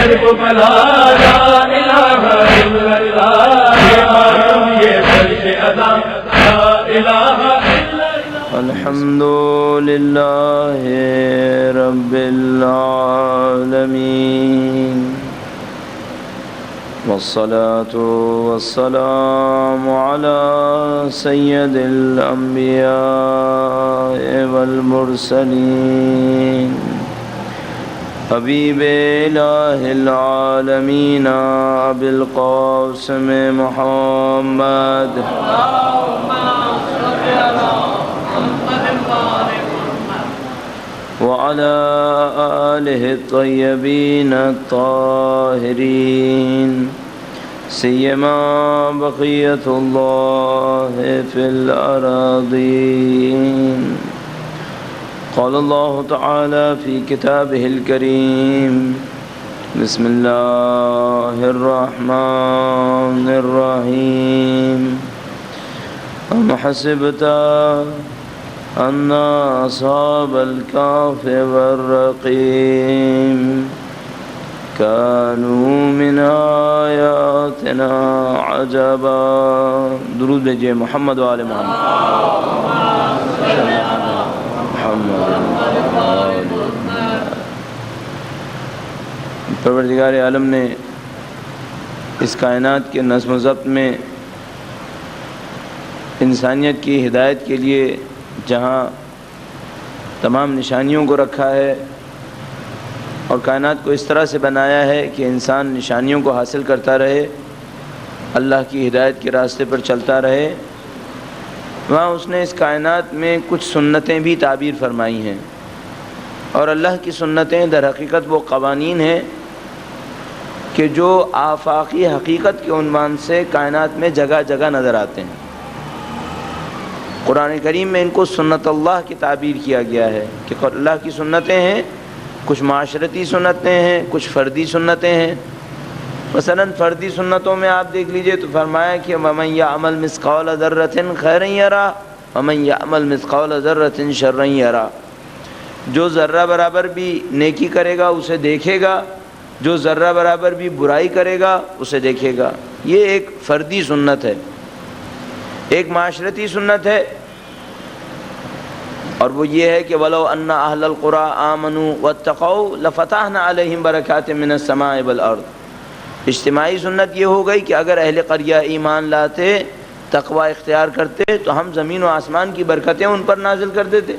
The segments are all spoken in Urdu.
صرف بلا لا الہ الا اللہ، یہ معلوم یہ فرش ادا لا الہ الا اللہ۔ الحمد للہ رب العالمین، والصلاة والسلام على سید الانبیاء والمرسلین، حبیب الہ العالمین ابی القاسم محمد، وعلى آلہ الطیبین الطاہرین، سیما بقیت اللہ فی الأراضین۔ قال اللہ تعالی فی کتابہ الکریم، بسم اللہ الرحمن الرحیم، ام حسبت ان اصحاب الکهف والرقیم كانوا من آیاتنا عجبا۔ درود بھیجئے محمد و آل محمد۔ پروردگار عالم نے اس کائنات کے نظم و ضبط میں انسانیت کی ہدایت کے لیے جہاں تمام نشانیوں کو رکھا ہے اور کائنات کو اس طرح سے بنایا ہے کہ انسان نشانیوں کو حاصل کرتا رہے، اللہ کی ہدایت کے راستے پر چلتا رہے، وہاں اس نے اس کائنات میں کچھ سنتیں بھی تعبیر فرمائی ہیں، اور اللہ کی سنتیں در حقیقت وہ قوانین ہیں کہ جو آفاقی حقیقت کے عنوان سے کائنات میں جگہ جگہ نظر آتے ہیں۔ قرآن کریم میں ان کو سنت اللہ کی تعبیر کیا گیا ہے کہ اللہ کی سنتیں ہیں، کچھ معاشرتی سنتیں ہیں، کچھ فردی سنتیں ہیں۔ مثلا فردی سنتوں میں آپ دیکھ لیجئے تو فرمایا کہ وَمَنْ يَعْمَلْ مِثْقَالَ ذَرَّةٍ خَيْرًا يَرَهُ وَمَنْ يَعْمَلْ مِثْقَالَ ذَرَّةٍ شَرًّا يَرَهُ۔ جو ذرہ برابر بھی نیکی کرے گا اسے دیکھے گا، جو ذرہ برابر بھی برائی کرے گا اسے دیکھے گا۔ یہ ایک فردی سنت ہے۔ ایک معاشرتی سنت ہے، اور وہ یہ ہے کہ وَلَوْ أَنَّ أَهْلَ الْقُرَىٰ آمَنُوا وَاتَّقَوْا لَفَتَحْنَا عَلَيْهِمْ بَرَكَاتٍ مِّنَ السَّمَاءِ وَالْأَرْضِ۔ اجتماعی سنت یہ ہو گئی کہ اگر اہل قریہ ایمان لاتے، تقوی اختیار کرتے تو ہم زمین و آسمان کی برکتیں ان پر نازل کر دیتے۔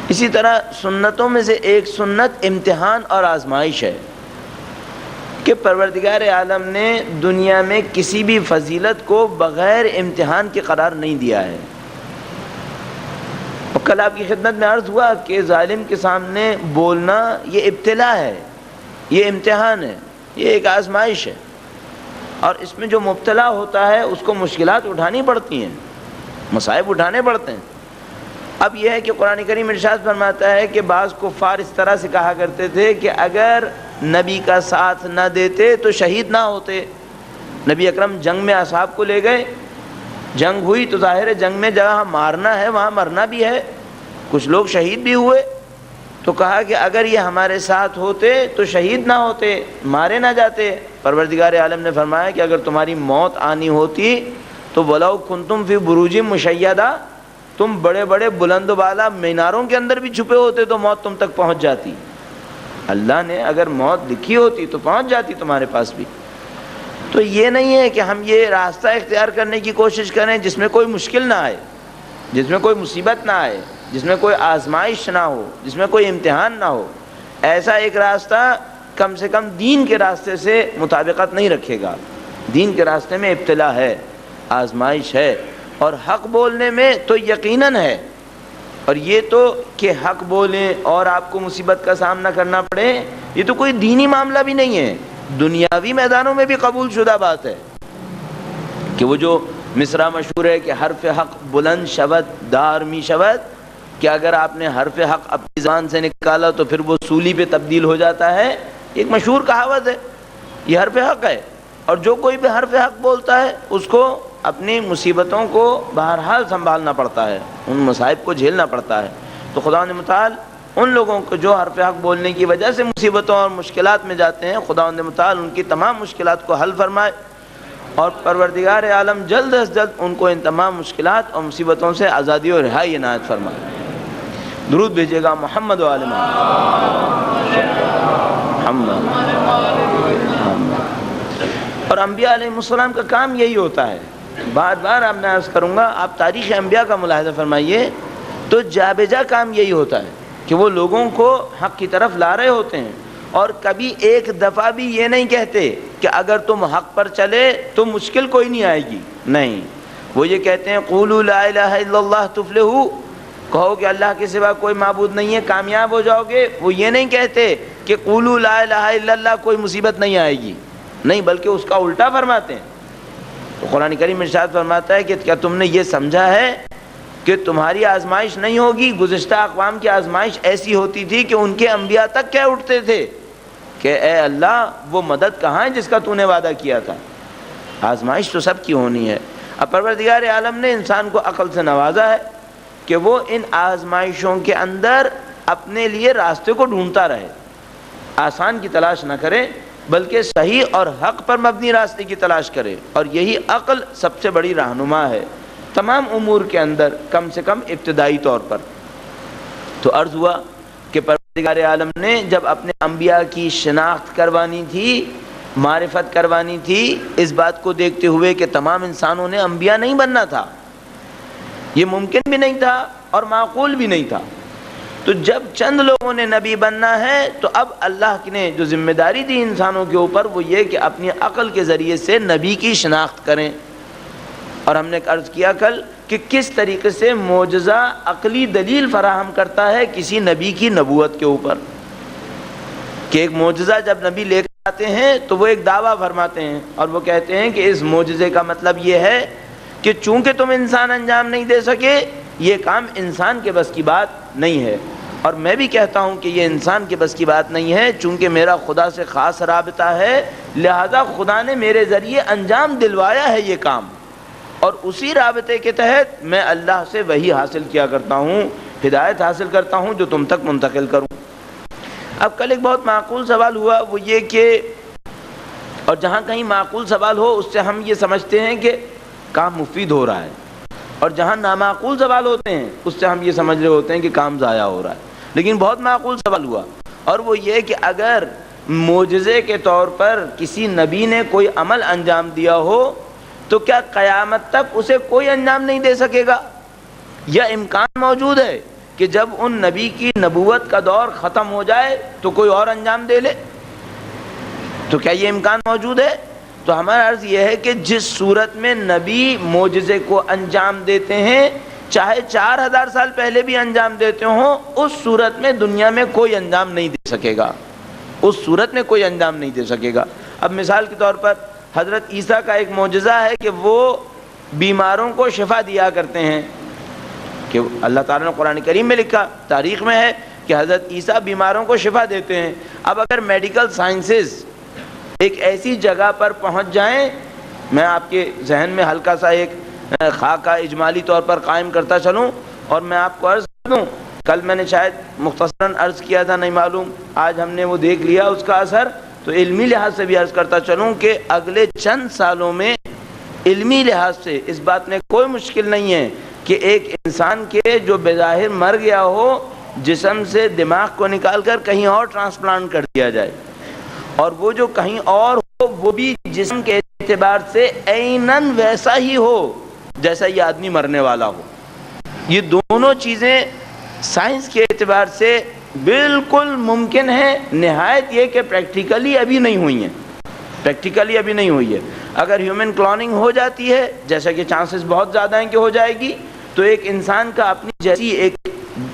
اسی طرح سنتوں میں سے ایک سنت امتحان اور آزمائش ہے کہ پروردگار عالم نے دنیا میں کسی بھی فضیلت کو بغیر امتحان کے قرار نہیں دیا ہے۔ اور کل آپ کی خدمت میں عرض ہوا کہ ظالم کے سامنے بولنا یہ ابتلا ہے، یہ امتحان ہے، یہ ایک آزمائش ہے، اور اس میں جو مبتلا ہوتا ہے اس کو مشکلات اٹھانی پڑتی ہیں، مصائب اٹھانے پڑتے ہیں۔ اب یہ ہے کہ قرآن کریم ارشاد فرماتا ہے کہ بعض کفار اس طرح سے کہا کرتے تھے کہ اگر نبی کا ساتھ نہ دیتے تو شہید نہ ہوتے۔ نبی اکرم جنگ میں اصحاب کو لے گئے، جنگ ہوئی تو ظاہر ہے جنگ میں جہاں مارنا ہے وہاں مرنا بھی ہے، کچھ لوگ شہید بھی ہوئے، تو کہا کہ اگر یہ ہمارے ساتھ ہوتے تو شہید نہ ہوتے، مارے نہ جاتے۔ پروردگار عالم نے فرمایا کہ اگر تمہاری موت آنی ہوتی تو وَلَوْ كُنْتُمْ فِي بُرُوجٍ مُشَيَّدَةٍ، تم بڑے بڑے بلند و بالا میناروں کے اندر بھی چھپے ہوتے تو موت تم تک پہنچ جاتی۔ اللہ نے اگر موت لکھی ہوتی تو پہنچ جاتی تمہارے پاس بھی۔ تو یہ نہیں ہے کہ ہم یہ راستہ اختیار کرنے کی کوشش کریں جس میں کوئی مشکل نہ آئے، جس میں کوئی مصیبت نہ آئے، جس میں کوئی آزمائش نہ ہو، جس میں کوئی امتحان نہ ہو۔ ایسا ایک راستہ کم سے کم دین کے راستے سے مطابقت نہیں رکھے گا۔ دین کے راستے میں ابتلا ہے، آزمائش ہے، اور حق بولنے میں تو یقیناً ہے، اور یہ تو کہ حق بولیں اور آپ کو مصیبت کا سامنا کرنا پڑے، یہ تو کوئی دینی معاملہ بھی نہیں ہے، دنیاوی میدانوں میں بھی قبول شدہ بات ہے کہ وہ جو مصرع مشہور ہے کہ حرف حق بلند شود دار می شود، کہ اگر آپ نے حرف حق اپنی زبان سے نکالا تو پھر وہ سولی پہ تبدیل ہو جاتا ہے۔ ایک مشہور کہاوت ہے، یہ حرف حق ہے، اور جو کوئی بھی حرف حق بولتا ہے اس کو اپنی مصیبتوں کو بہرحال سنبھالنا پڑتا ہے، ان مصائب کو جھیلنا پڑتا ہے۔ تو خدا متعال ان لوگوں کو جو حرف حق بولنے کی وجہ سے مصیبتوں اور مشکلات میں جاتے ہیں، خداوند متعال ان کی تمام مشکلات کو حل فرمائے، اور پروردگار عالم جلد از جلد ان کو ان تمام مشکلات اور مصیبتوں سے آزادی اور رہائی عنایت فرمائے۔ درود بھیجیے گا محمد و آل محمد۔ اور انبیاء علیہ السلام کا کام یہی ہوتا ہے، بار بار آپ نے عرض کروں گا، آپ تاریخ انبیاء کا ملاحظہ فرمائیے تو جا بجا کام یہی ہوتا ہے کہ وہ لوگوں کو حق کی طرف لا رہے ہوتے ہیں، اور کبھی ایک دفعہ بھی یہ نہیں کہتے کہ اگر تم حق پر چلے تو مشکل کوئی نہیں آئے گی، نہیں، وہ یہ کہتے ہیں قولوا لا الہ الا اللہ تفلحوا، کہو کہ اللہ کے سوا کوئی معبود نہیں ہے کامیاب ہو جاؤ گے۔ وہ یہ نہیں کہتے کہ قولوا لا الہ الا اللہ کوئی مصیبت نہیں آئے گی، نہیں، بلکہ اس کا الٹا فرماتے ہیں۔ تو قرآن کریم ارشاد فرماتا ہے کہ کیا تم نے یہ سمجھا ہے کہ تمہاری آزمائش نہیں ہوگی؟ گزشتہ اقوام کی آزمائش ایسی ہوتی تھی کہ ان کے انبیاء تک کہہ اٹھتے تھے کہ اے اللہ وہ مدد کہاں ہے جس کا تو نے وعدہ کیا تھا۔ آزمائش تو سب کی ہونی ہے۔ اب پروردگار عالم نے انسان کو عقل سے نوازا ہے کہ وہ ان آزمائشوں کے اندر اپنے لیے راستے کو ڈھونڈتا رہے، آسان کی تلاش نہ کرے بلکہ صحیح اور حق پر مبنی راستے کی تلاش کرے، اور یہی عقل سب سے بڑی رہنما ہے تمام امور کے اندر، کم سے کم ابتدائی طور پر۔ تو عرض ہوا کہ پروردگار عالم نے جب اپنے انبیاء کی شناخت کروانی تھی، معرفت کروانی تھی، اس بات کو دیکھتے ہوئے کہ تمام انسانوں نے انبیاء نہیں بننا تھا، یہ ممکن بھی نہیں تھا اور معقول بھی نہیں تھا، تو جب چند لوگوں نے نبی بننا ہے تو اب اللہ نے جو ذمہ داری دی انسانوں کے اوپر وہ یہ کہ اپنی عقل کے ذریعے سے نبی کی شناخت کریں۔ اور ہم نے عرض کیا کل کہ کس طریقے سے معجزہ عقلی دلیل فراہم کرتا ہے کسی نبی کی نبوت کے اوپر، کہ ایک معجزہ جب نبی لے کر آتے ہیں تو وہ ایک دعویٰ فرماتے ہیں اور وہ کہتے ہیں کہ اس معجزے کا مطلب یہ ہے کہ چونکہ تم انسان انجام نہیں دے سکے، یہ کام انسان کے بس کی بات نہیں ہے، اور میں بھی کہتا ہوں کہ یہ انسان کے بس کی بات نہیں ہے، چونکہ میرا خدا سے خاص رابطہ ہے، لہذا خدا نے میرے ذریعے انجام دلوایا ہے یہ کام، اور اسی رابطے کے تحت میں اللہ سے وہی حاصل کیا کرتا ہوں، ہدایت حاصل کرتا ہوں جو تم تک منتقل کروں۔ اب کل ایک بہت معقول سوال ہوا، وہ یہ کہ، اور جہاں کہیں معقول سوال ہو اس سے ہم یہ سمجھتے ہیں کہ کام مفید ہو رہا ہے، اور جہاں نامعقول سوال ہوتے ہیں اس سے ہم یہ سمجھ رہے ہوتے ہیں کہ کام ضائع ہو رہا ہے۔ لیکن بہت معقول سوال ہوا، اور وہ یہ کہ اگر معجزے کے طور پر کسی نبی نے کوئی عمل انجام دیا ہو تو کیا قیامت تک اسے کوئی انجام نہیں دے سکے گا، یا امکان موجود ہے کہ جب ان نبی کی نبوت کا دور ختم ہو جائے تو کوئی اور انجام دے لے؟ تو کیا یہ امکان موجود ہے؟ تو ہمارا عرض یہ ہے کہ جس صورت میں نبی معجزے کو انجام دیتے ہیں، چاہے 4000 سال پہلے بھی انجام دیتے ہوں، اس صورت میں دنیا میں کوئی انجام نہیں دے سکے گا، اس صورت میں کوئی انجام نہیں دے سکے گا۔ اب مثال کے طور پر حضرت عیسیٰ کا ایک معجزہ ہے کہ وہ بیماروں کو شفا دیا کرتے ہیں، کہ اللہ تعالیٰ نے قرآن کریم میں لکھا، تاریخ میں ہے کہ حضرت عیسیٰ بیماروں کو شفا دیتے ہیں۔ اب اگر میڈیکل سائنسز ایک ایسی جگہ پر پہنچ جائیں، میں آپ کے ذہن میں ہلکا سا ایک خاکہ اجمالی طور پر قائم کرتا چلوں، اور میں آپ کو عرض کر دوں، کل میں نے شاید مختصراً عرض کیا تھا، نہیں معلوم، آج ہم نے وہ دیکھ لیا اس کا اثر، تو علمی لحاظ سے بھی عرض کرتا چلوں کہ اگلے چند سالوں میں علمی لحاظ سے اس بات میں کوئی مشکل نہیں ہے کہ ایک انسان کے جو بظاہر مر گیا ہو، جسم سے دماغ کو نکال کر کہیں اور ٹرانسپلانٹ کر دیا جائے، اور وہ جو کہیں اور ہو وہ بھی جسم کے اعتبار سے عیناً ویسا ہی ہو جیسا یہ آدمی مرنے والا ہو۔ یہ دونوں چیزیں سائنس کے اعتبار سے بالکل ممکن ہے، نہایت یہ کہ پریکٹیکلی ابھی نہیں ہوئی ہیں، پریکٹیکلی ابھی نہیں ہوئی ہے۔ اگر ہیومن کلوننگ ہو جاتی ہے، جیسا کہ چانسز بہت زیادہ ہیں کہ ہو جائے گی، تو ایک انسان کا اپنی جیسی ایک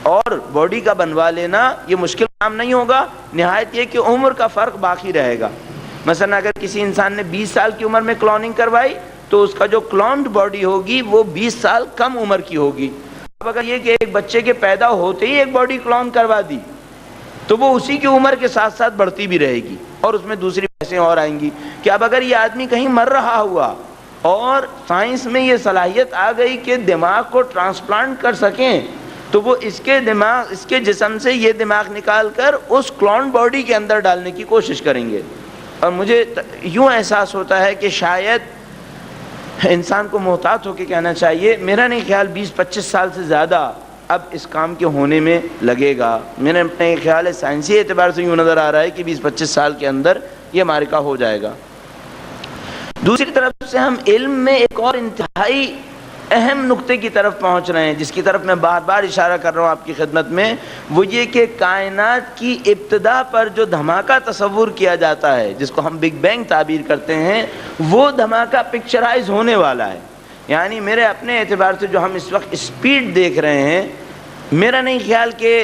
اور باڈی کا بنوا لینا یہ مشکل کام نہیں ہوگا، نہایت یہ کہ عمر کا فرق باقی رہے گا۔ مثلا اگر کسی انسان نے 20 سال کی عمر میں کلوننگ کروائی تو اس کا جو کلونڈ باڈی ہوگی وہ 20 سال کم عمر کی ہوگی۔ اب اگر یہ کہ ایک بچے کے پیدا ہوتے ہی ایک باڈی کلون کروا دی تو وہ اسی کی عمر کے ساتھ ساتھ بڑھتی بھی رہے گی، اور اس میں دوسری بحثیں اور آئیں گی کہ اب اگر یہ آدمی کہیں مر رہا ہوا اور سائنس میں یہ صلاحیت آ گئی کہ دماغ کو ٹرانسپلانٹ کر سکیں، تو وہ اس کے جسم سے یہ دماغ نکال کر اس کلون باڈی کے اندر ڈالنے کی کوشش کریں گے. اور مجھے یوں احساس ہوتا ہے کہ شاید انسان کو محتاط ہو کے کہنا چاہیے، میرا نہیں خیال 20-25 سال سے زیادہ اب اس کام کے ہونے میں لگے گا. میرا اپنے خیال ہے سائنسی اعتبار سے یوں نظر آ رہا ہے کہ 20-25 سال کے اندر یہ معرکہ ہو جائے گا. دوسری طرف سے ہم علم میں ایک اور انتہائی اہم نقطے کی طرف پہنچ رہے ہیں، جس کی طرف میں بار بار اشارہ کر رہا ہوں آپ کی خدمت میں، وہ یہ کہ کائنات کی ابتدا پر جو دھماکہ تصور کیا جاتا ہے، جس کو ہم بگ بینگ تعبیر کرتے ہیں، وہ دھماکہ پکچرائز ہونے والا ہے. یعنی میرے اپنے اعتبار سے جو ہم اس وقت اسپیڈ دیکھ رہے ہیں، میرا نہیں خیال کہ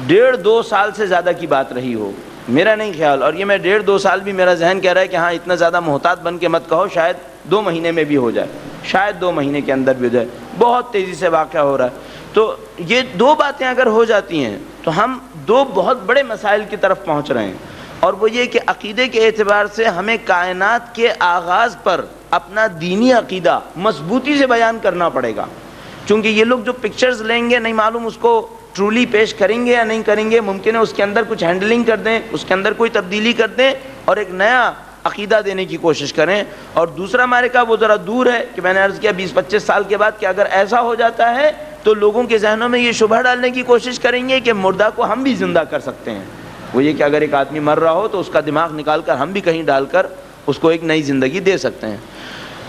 1.5-2 سال سے زیادہ کی بات رہی ہو، میرا نہیں خیال. اور یہ میں 1.5-2 سال بھی میرا ذہن کہہ رہا ہے کہ ہاں اتنا زیادہ محتاط بن کے مت کہو، شاید 2 مہینے میں بھی ہو جائے، شاید 2 مہینے کے اندر بھی ہو جائے. بہت تیزی سے واقعہ ہو رہا ہے. تو یہ 2 باتیں اگر ہو جاتی ہیں تو ہم 2 بہت بڑے مسائل کی طرف پہنچ رہے ہیں. اور وہ یہ کہ عقیدے کے اعتبار سے ہمیں کائنات کے آغاز پر اپنا دینی عقیدہ مضبوطی سے بیان کرنا پڑے گا. چونکہ یہ لوگ جو پکچرز لیں گے، نہیں معلوم اس کو ٹرولی پیش کریں گے یا نہیں کریں گے. ممکن ہے اس کے اندر کچھ ہینڈلنگ کر دیں، اس کے اندر کوئی تبدیلی کر دیں اور ایک نیا عقیدہ دینے کی کوشش کریں. اور دوسرا معرکہ وہ ذرا دور ہے کہ میں نے عرض کیا 20-25 سال کے بعد کہ اگر ایسا ہو جاتا ہے تو لوگوں کے ذہنوں میں یہ شبہ ڈالنے کی کوشش کریں گے کہ مردہ کو ہم بھی زندہ کر سکتے ہیں. وہ یہ کہ اگر ایک آدمی مر رہا ہو تو اس کا دماغ نکال کر ہم بھی کہیں ڈال کر اس کو ایک نئی زندگی دے سکتے ہیں.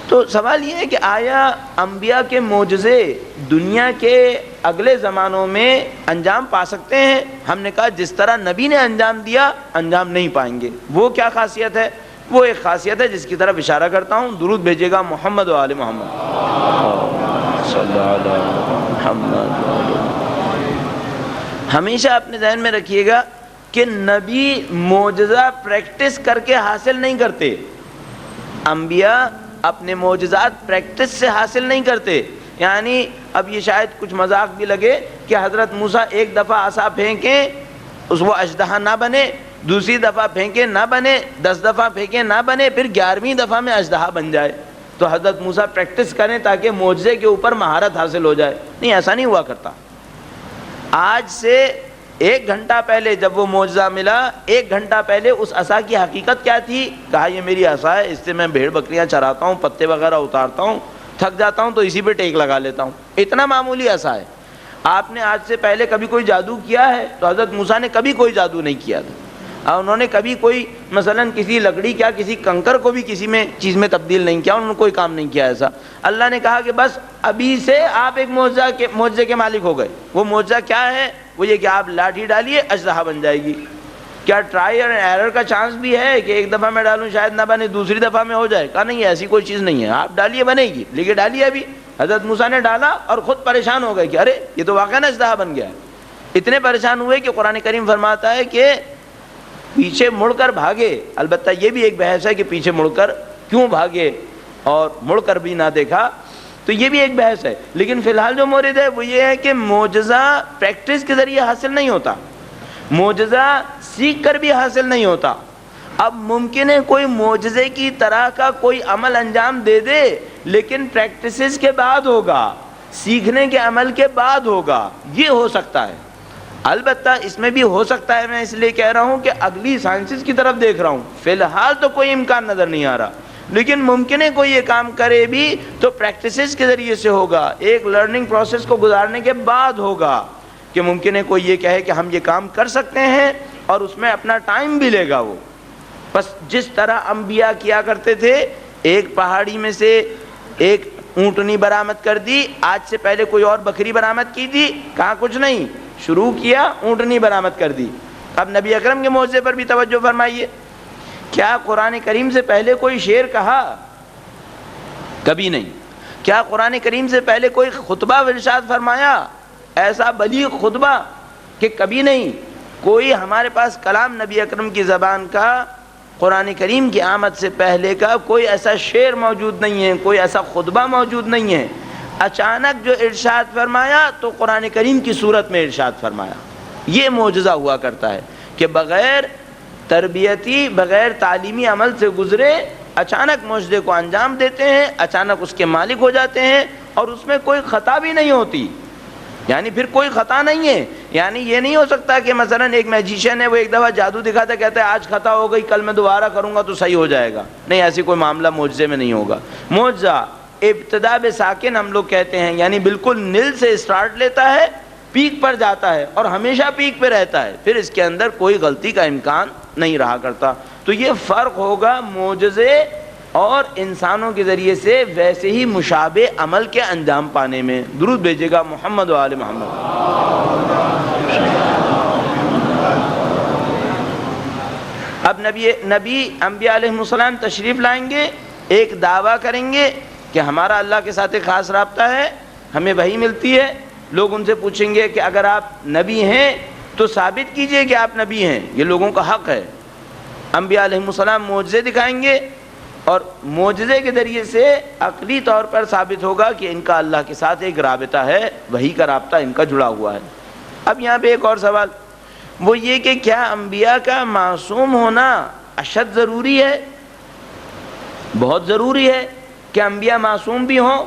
تو سوال یہ ہے کہ آیا انبیاء کے معجزے دنیا کے اگلے زمانوں میں انجام پا سکتے ہیں؟ ہم نے کہا جس طرح نبی نے انجام دیا انجام نہیں پائیں گے. وہ کیا خاصیت ہے؟ وہ ایک خاصیت ہے جس کی طرف اشارہ کرتا ہوں. درود بھیجے گا محمد و آل محمد صلی اللہ علیہ محمد. ہمیشہ اپنے ذہن میں رکھیے گا کہ نبی معجزہ پریکٹس کر کے حاصل نہیں کرتے. انبیاء اپنے معجزات پریکٹس سے حاصل نہیں کرتے. یعنی اب یہ شاید کچھ مذاق بھی لگے کہ حضرت موسیٰ ایک دفعہ عصا پھینکیں اس وہ اژدہا نہ بنے، دوسری دفعہ پھینکیں نہ بنے، 10 دفعہ پھینکیں نہ بنے، پھر 11ویں دفعہ میں اژدہا بن جائے. تو حضرت موسیٰ پریکٹس کریں تاکہ معجزے کے اوپر مہارت حاصل ہو جائے. نہیں، ایسا نہیں ہوا کرتا. آج سے 1 گھنٹہ پہلے جب وہ معجزہ ملا، 1 گھنٹہ پہلے اس عصا کی حقیقت کیا تھی؟ کہا یہ میری عصا ہے، اس سے میں بھیڑ بکریاں چراتا ہوں، پتے وغیرہ اتارتا ہوں، تھک جاتا ہوں تو اسی پہ ٹیک لگا لیتا ہوں. اتنا معمولی عصا ہے. آپ نے آج سے پہلے کبھی کوئی جادو کیا ہے؟ تو حضرت موسیٰ نے کبھی کوئی جادو نہیں کیا تھا. اور انہوں نے کبھی کوئی مثلاً کسی لکڑی کیا کسی کنکر کو بھی کسی میں چیز میں تبدیل نہیں کیا. انہوں نے کوئی کام نہیں کیا ایسا. اللہ نے کہا کہ بس ابھی سے آپ ایک معجزے کے مالک ہو گئے. وہ معجزہ کیا ہے؟ وہ یہ کہ آپ لاٹھی ڈالیے اژدہا بن جائے گی. کیا ٹرائی اور ایرر کا چانس بھی ہے کہ ایک دفعہ میں ڈالوں شاید نہ بنے، دوسری دفعہ میں ہو جائے؟ کہا نہیں، ایسی کوئی چیز نہیں ہے، آپ ڈالیے بنے گی. لیکن ڈالیے ابھی. حضرت موسیٰ نے ڈالا اور خود پریشان ہو گئے کہ ارے یہ تو واقعاً اژدہا بن گیا ہے. اتنے پریشان ہوئے کہ قرآن کریم فرماتا ہے کہ پیچھے مڑ کر بھاگے. البتہ یہ بھی ایک بحث ہے کہ پیچھے مڑ کر کیوں بھاگے اور مڑ کر بھی نہ دیکھا، تو یہ بھی ایک بحث ہے. لیکن فی الحال جو مورد ہے وہ یہ ہے کہ معجزہ پریکٹس کے ذریعے حاصل نہیں ہوتا، معجزہ سیکھ کر بھی حاصل نہیں ہوتا. اب ممکن ہے کوئی معجزے کی طرح کا کوئی عمل انجام دے دے، لیکن پریکٹسز کے بعد ہوگا، سیکھنے کے عمل کے بعد ہوگا. یہ ہو سکتا ہے. البتہ اس میں بھی ہو سکتا ہے، میں اس لیے کہہ رہا ہوں کہ اگلی سائنسز کی طرف دیکھ رہا ہوں. فی الحال تو کوئی امکان نظر نہیں آ رہا، لیکن ممکن ہے کوئی یہ کام کرے بھی تو پریکٹسز کے ذریعے سے ہوگا، ایک لرننگ پروسیس کو گزارنے کے بعد ہوگا. کہ ممکن ہے کوئی یہ کہے کہ ہم یہ کام کر سکتے ہیں اور اس میں اپنا ٹائم بھی لے گا. وہ بس جس طرح انبیاء کیا کرتے تھے، ایک پہاڑی میں سے ایک اونٹنی برآمد کر دی، آج سے پہلے کوئی اور بکری برآمد کی تھی، کہا کچھ نہیں، شروع کیا اونٹنی برآمد کر دی. اب نبی اکرم کے معجزے پر بھی توجہ فرمائیے. کیا قرآن کریم سے پہلے کوئی شعر کہا؟ کبھی نہیں. کیا قرآن کریم سے پہلے کوئی خطبہ ارشاد فرمایا؟ ایسا بلیغ خطبہ کہ کبھی نہیں. کوئی ہمارے پاس کلام نبی اکرم کی زبان کا قرآن کریم کی آمد سے پہلے کا کوئی ایسا شعر موجود نہیں ہے، کوئی ایسا خطبہ موجود نہیں ہے. اچانک جو ارشاد فرمایا تو قرآن کریم کی صورت میں ارشاد فرمایا. یہ معجزہ ہوا کرتا ہے کہ بغیر تربیتی، بغیر تعلیمی عمل سے گزرے اچانک معجزے کو انجام دیتے ہیں، اچانک اس کے مالک ہو جاتے ہیں اور اس میں کوئی خطا بھی نہیں ہوتی. یعنی پھر کوئی خطا نہیں ہے. یعنی یہ نہیں ہو سکتا کہ مثلا ایک میجیشین ہے, وہ ایک دفعہ جادو دکھاتا ہے, کہتا ہے آج خطا ہو گئی, کل میں دوبارہ کروں گا تو صحیح ہو جائے گا. نہیں, ایسی کوئی معاملہ معجزے میں نہیں ہوگا. معجزہ ابتدا بے ساکن ہم لوگ کہتے ہیں, یعنی بالکل نل سے اسٹارٹ لیتا ہے, پیک پر جاتا ہے اور ہمیشہ پیک پہ رہتا ہے, پھر اس کے اندر کوئی غلطی کا امکان نہیں رہا کرتا. تو یہ فرق ہوگا معجزے اور انسانوں کے ذریعے سے ویسے ہی مشابہ عمل کے انجام پانے میں. درود بھیجے گا محمد و آل محمد. اب نبی انبیاء علیہ السلام تشریف لائیں گے, ایک دعویٰ کریں گے کہ ہمارا اللہ کے ساتھ ایک خاص رابطہ ہے, ہمیں وحی ملتی ہے. لوگ ان سے پوچھیں گے کہ اگر آپ نبی ہیں تو ثابت کیجئے کہ آپ نبی ہیں, یہ لوگوں کا حق ہے. انبیاء علیہ السلام معجزے دکھائیں گے اور معجزے کے ذریعے سے عقلی طور پر ثابت ہوگا کہ ان کا اللہ کے ساتھ ایک رابطہ ہے, وحی کا رابطہ ان کا جڑا ہوا ہے. اب یہاں پہ ایک اور سوال, وہ یہ کہ کیا انبیاء کا معصوم ہونا اشد ضروری ہے؟ بہت ضروری ہے کہ انبیاء معصوم بھی ہوں.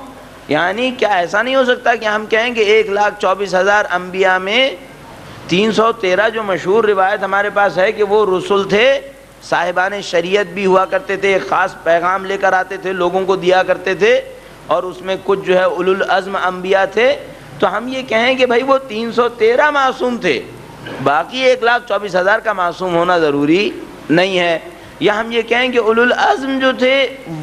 یعنی کیا ایسا نہیں ہو سکتا کہ ہم کہیں کہ 1,24,000 انبیاء میں 313 جو مشہور روایت ہمارے پاس ہے کہ وہ رسول تھے, صاحبان شریعت بھی ہوا کرتے تھے, ایک خاص پیغام لے کر آتے تھے, لوگوں کو دیا کرتے تھے, اور اس میں کچھ جو ہے اولو العزم انبیاء تھے, تو ہم یہ کہیں کہ بھائی وہ 313 معصوم تھے, باقی 1,24,000 کا معصوم ہونا ضروری نہیں ہے. یا ہم یہ کہیں کہ اولو العزم جو تھے